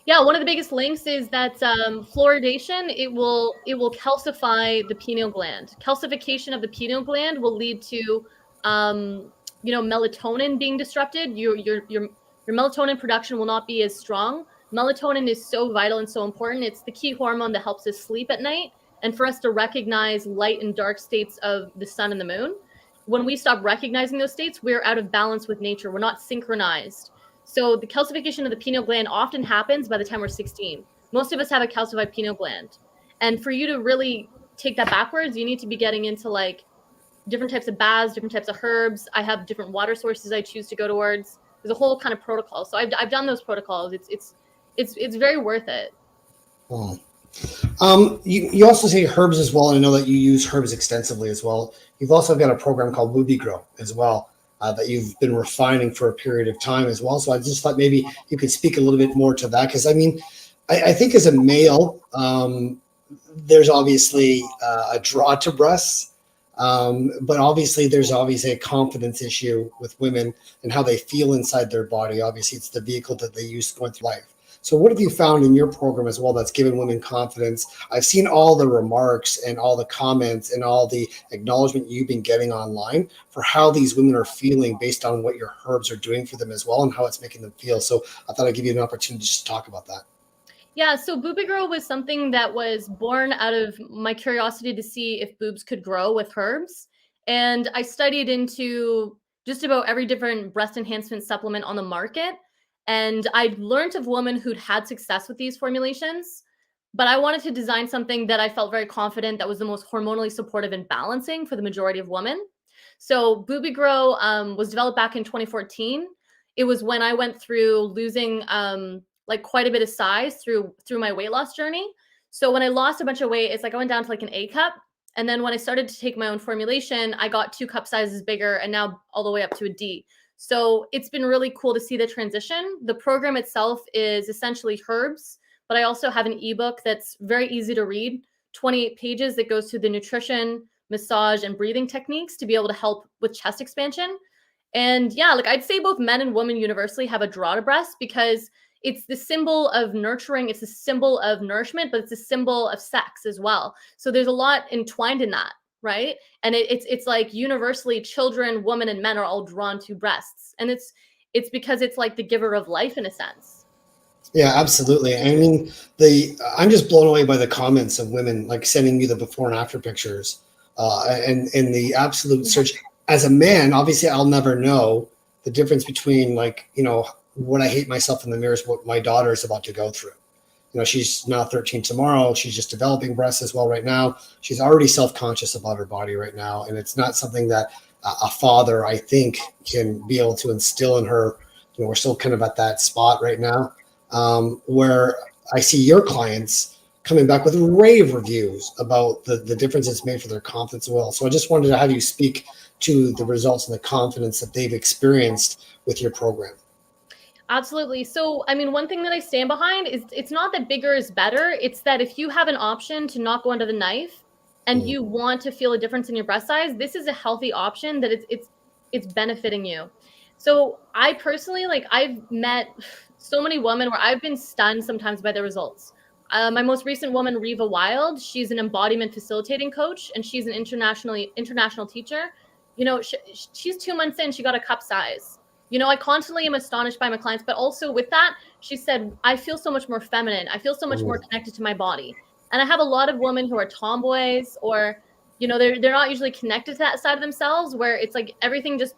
Yeah, one of the biggest links is that fluoridation, it will calcify the pineal gland. Calcification of the pineal gland will lead to, melatonin being disrupted. Your melatonin production will not be as strong. Melatonin is so vital and so important. It's the key hormone that helps us sleep at night and for us to recognize light and dark states of the sun and the moon. When we stop recognizing those states, we're out of balance with nature. We're not synchronized. So the calcification of the pineal gland often happens by the time we're 16. Most of us have a calcified pineal gland. And for you to really take that backwards, you need to be getting into like different types of baths, different types of herbs. I have different water sources I choose to go towards. There's a whole kind of protocol. So I've done those protocols. It's very worth it. You also say herbs as well, and I know that you use herbs extensively as well. You've also got a program called BoobyGrow as well, that you've been refining for a period of time as well. So I just thought maybe you could speak a little bit more to that, because I think as a male, there's obviously a draw to breasts. But obviously, there's obviously a confidence issue with women and how they feel inside their body. Obviously, it's the vehicle that they use going through life. So, what have you found in your program as well that's given women confidence? I've seen all the remarks and all the comments and all the acknowledgement you've been getting online for how these women are feeling based on what your herbs are doing for them as well and how it's making them feel. So, I thought I'd give you an opportunity just to talk about that. Yeah, so BoobyGrow was something that was born out of my curiosity to see if boobs could grow with herbs. And I studied into just about every different breast enhancement supplement on the market. And I learned of women who'd had success with these formulations. But I wanted to design something that I felt very confident that was the most hormonally supportive and balancing for the majority of women. So BoobyGrow was developed back in 2014. It was when I went through losing like quite a bit of size through my weight loss journey. So when I lost a bunch of weight, it's like I went down to like an A cup. And then when I started to take my own formulation, I got 2 cup sizes bigger and now all the way up to a D. So it's been really cool to see the transition. The program itself is essentially herbs, but I also have an ebook that's very easy to read, 28 pages that goes through the nutrition, massage, and breathing techniques to be able to help with chest expansion. And yeah, like I'd say both men and women universally have a draw to breast because it's the symbol of nurturing, it's a symbol of nourishment, but it's a symbol of sex as well. So there's a lot entwined in that, right? And it's like universally children, women, and men are all drawn to breasts. And it's because it's like the giver of life in a sense. Yeah, absolutely. I mean, I'm just blown away by the comments of women like sending you the before and after pictures, and the absolute search. As a man, obviously, I'll never know the difference between like what I hate myself in the mirror is what my daughter is about to go through. She's now 13 tomorrow. She's just developing breasts as well right now. She's already self-conscious about her body right now, and it's not something that a father, I think, can be able to instill in her. We're still kind of at that spot right now where I see your clients coming back with rave reviews about the difference it's made for their confidence as well. So I just wanted to have you speak to the results and the confidence that they've experienced with your program. Absolutely. So, I mean, one thing that I stand behind is it's not that bigger is better. It's that if you have an option to not go under the knife and you want to feel a difference in your breast size, this is a healthy option that it's benefiting you. So I personally, like, I've met so many women where I've been stunned sometimes by the results. My most recent woman, Reva Wild, she's an embodiment facilitating coach and she's an international teacher. She's 2 months in, she got a cup size. I constantly am astonished by my clients, but also with that, she said, I feel so much more feminine. I feel so much more connected to my body. And I have a lot of women who are tomboys or, they're not usually connected to that side of themselves where it's like everything just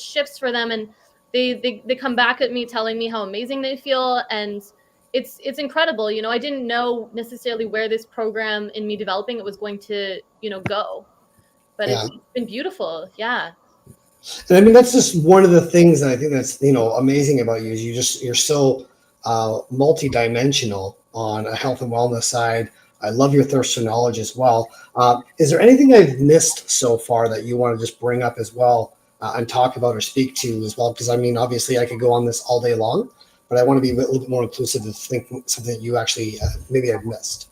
shifts for them. And they come back at me telling me how amazing they feel. And it's incredible. I didn't know necessarily where this program in me developing it was going to, go, but it's been beautiful. Yeah. And I mean, that's just one of the things that I think that's, amazing about you is you're so multi-dimensional on a health and wellness side. I love your thirst for knowledge as well. Is there anything I've missed so far that you want to just bring up as well and talk about or speak to as well? Because I mean, obviously I could go on this all day long, but I want to be a little bit more inclusive to think something that you actually maybe I've missed.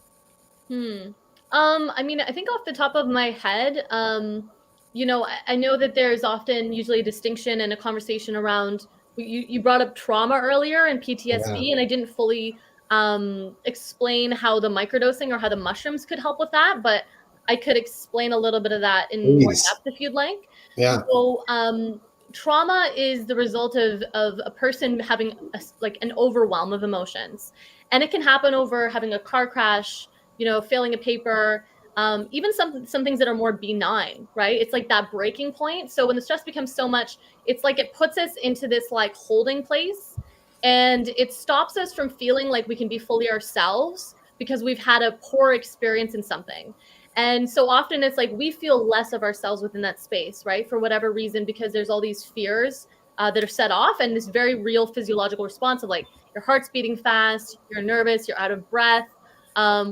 I mean, I think off the top of my head, I know that there's often usually a distinction and a conversation around, you brought up trauma earlier and PTSD, and I didn't fully explain how the microdosing or how the mushrooms could help with that, but I could explain a little bit of that in more depth if you'd like. Yeah. So trauma is the result of a person having an overwhelm of emotions. And it can happen over having a car crash, failing a paper, even some things that are more benign, right? It's like that breaking point. So when the stress becomes so much, it's like it puts us into this like holding place and it stops us from feeling like we can be fully ourselves because we've had a poor experience in something. And so often it's like we feel less of ourselves within that space, right? For whatever reason, because there's all these fears that are set off and this very real physiological response of like your heart's beating fast, you're nervous, you're out of breath,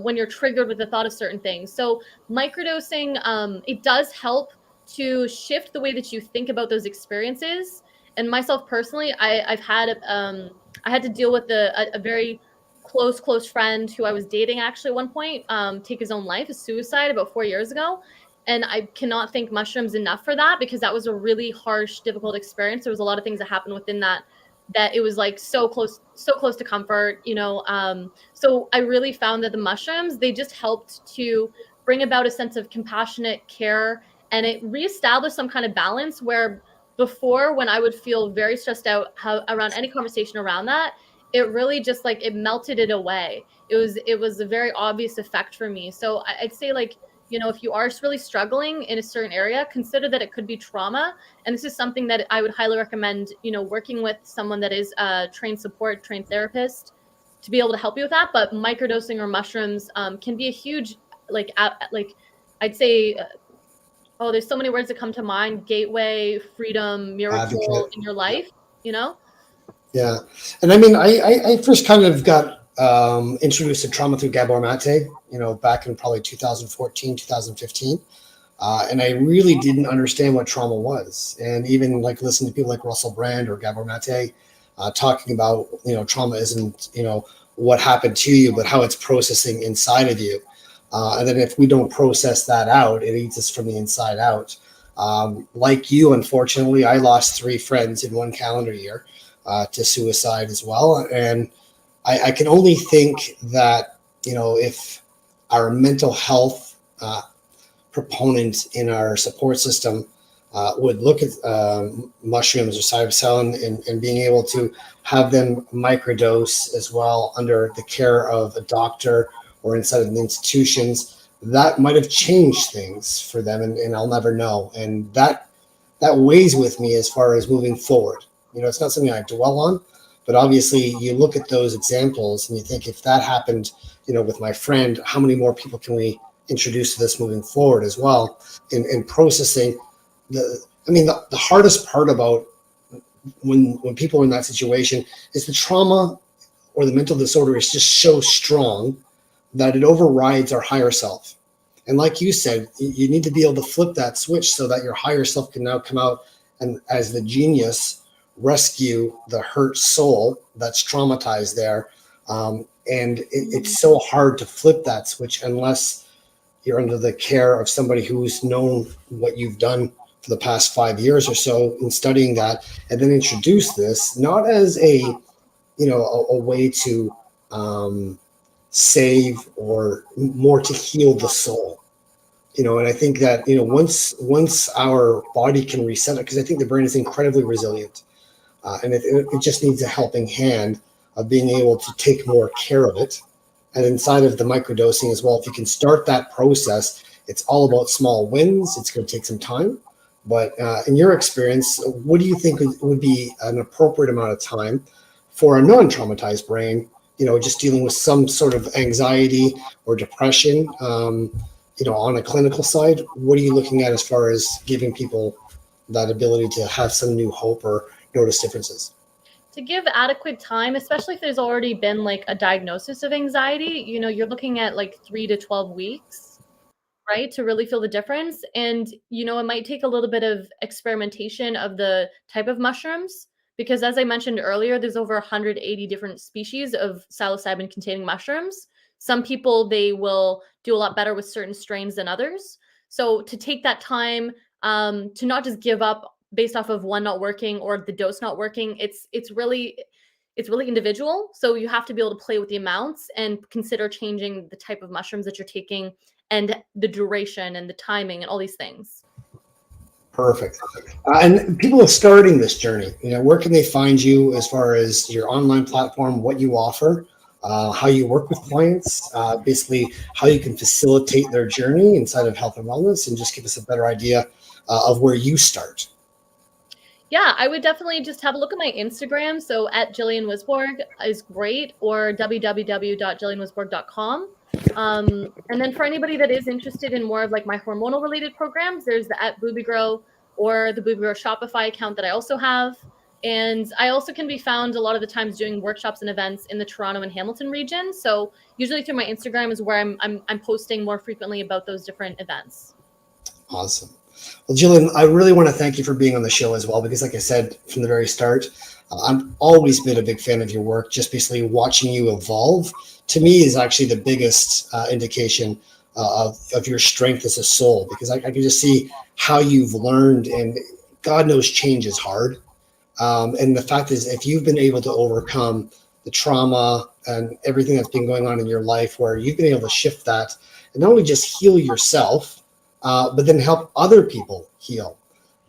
when you're triggered with the thought of certain things. So microdosing, it does help to shift the way that you think about those experiences. And myself personally, I had to deal with a very close friend who I was dating actually at one point, take his own life, a suicide about 4 years ago. And I cannot thank mushrooms enough for that, because that was a really harsh, difficult experience. There was a lot of things that happened within that it was like so close to comfort, so I really found that the mushrooms, they just helped to bring about a sense of compassionate care, and it reestablished some kind of balance where before, when I would feel very stressed out around any conversation around that, it really just like it melted it away. It was a very obvious effect for me. So I'd say, like, if you are really struggling in a certain area, consider that it could be trauma. And this is something that I would highly recommend, working with someone that is a trained therapist to be able to help you with that. But microdosing or mushrooms can be a huge, I'd say, there's so many words that come to mind: gateway, freedom, miracle in your life, Yeah. And I mean, I first kind of got introduced to trauma through Gabor Mate, back in probably 2014, 2015. And I really didn't understand what trauma was. And even like listening to people like Russell Brand or Gabor Mate talking about, trauma isn't, what happened to you, but how it's processing inside of you. And then if we don't process that out, it eats us from the inside out. Like you, unfortunately, I lost 3 friends in 1 calendar year to suicide as well. And I can only think that, if our mental health proponent in our support system would look at mushrooms or psilocybin and being able to have them microdose as well under the care of a doctor or inside of the institutions, that might have changed things for them, and I'll never know. And that weighs with me as far as moving forward. It's not something I dwell on, but obviously you look at those examples and you think, if that happened, with my friend, how many more people can we introduce to this moving forward as well in processing the hardest part about when people are in that situation is the trauma or the mental disorder is just so strong that it overrides our higher self. And like you said, you need to be able to flip that switch so that your higher self can now come out and, as the genius, rescue the hurt soul that's traumatized there. And it's so hard to flip that switch unless you're under the care of somebody who's known what you've done for the past 5 years or so in studying that, and then introduce this not as a way to save or more to heal the soul. And I think that once our body can reset it, because I think the brain is incredibly resilient, and it just needs a helping hand of being able to take more care of it. And inside of the microdosing as well, if you can start that process, it's all about small wins. It's going to take some time. But in your experience, what do you think would be an appropriate amount of time for a non-traumatized brain, just dealing with some sort of anxiety or depression, on a clinical side? What are you looking at as far as giving people that ability to have some new hope or notice differences? To give adequate time, especially if there's already been like a diagnosis of anxiety, you're looking at like 3 to 12 weeks, right, to really feel the difference. And, it might take a little bit of experimentation of the type of mushrooms, because as I mentioned earlier, there's over 180 different species of psilocybin containing mushrooms. Some people, they will do a lot better with certain strains than others. So to take that time, to not just give up based off of one not working or the dose not working, it's really individual. So you have to be able to play with the amounts and consider changing the type of mushrooms that you're taking and the duration and the timing and all these things. Perfect. And people are starting this journey, where can they find you as far as your online platform, what you offer, how you work with clients, basically how you can facilitate their journey inside of health and wellness, and just give us a better idea of where you start? Yeah, I would definitely just have a look at my Instagram. So at Jillian Wisborg is great, or www.jillianwisborg.com. And then for anybody that is interested in more of like my hormonal related programs, there's the @BoobyGrow or the BoobyGrow Shopify account that I also have. And I also can be found a lot of the times doing workshops and events in the Toronto and Hamilton region. So usually through my Instagram is where I'm posting more frequently about those different events. Awesome. Well, Jillian, I really want to thank you for being on the show as well, because like I said from the very start, I've always been a big fan of your work. Just basically watching you evolve, to me, is actually the biggest indication of your strength as a soul, because I can just see how you've learned, and God knows change is hard. And the fact is, if you've been able to overcome the trauma and everything that's been going on in your life, where you've been able to shift that and not only just heal yourself, but then help other people heal.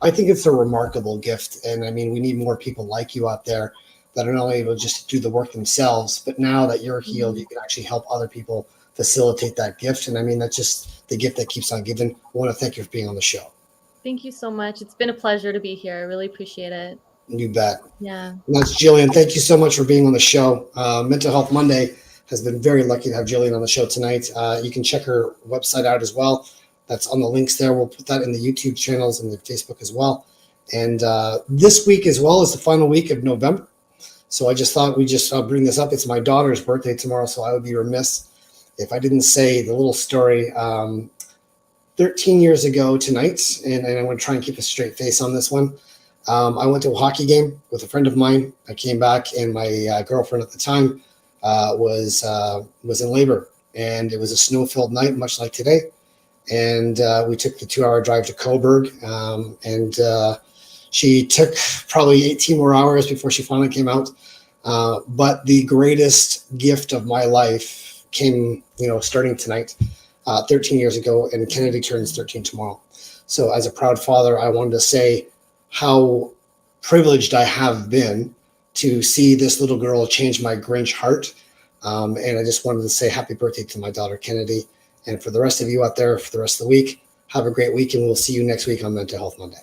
I think it's a remarkable gift. And I mean, we need more people like you out there that are not only able to just do the work themselves, but now that you're healed, you can actually help other people facilitate that gift. And I mean, that's just the gift that keeps on giving. I want to thank you for being on the show. Thank you so much. It's been a pleasure to be here. I really appreciate it. You bet. Yeah. And that's Jillian. Thank you so much for being on the show. Mental Health Monday has been very lucky to have Jillian on the show tonight. You can check her website out as well. That's on the links there. We'll put that in the YouTube channels and the Facebook as well. And this week as well is the final week of November. So I just thought we'd just bring this up. It's my daughter's birthday tomorrow, so I would be remiss if I didn't say the little story. 13 years ago tonight, and I want to try and keep a straight face on this one. I went to a hockey game with a friend of mine. I came back, and my girlfriend at the time was in labor, and it was a snow-filled night, much like today. And we took the 2-hour drive to Coburg, and she took probably 18 more hours before she finally came out. But the greatest gift of my life came, starting tonight, 13 years ago, and Kennedy turns 13 tomorrow. So as a proud father, I wanted to say how privileged I have been to see this little girl change my Grinch heart. And I just wanted to say happy birthday to my daughter, Kennedy. And for the rest of you out there, for the rest of the week, have a great week, and we'll see you next week on Mental Health Monday.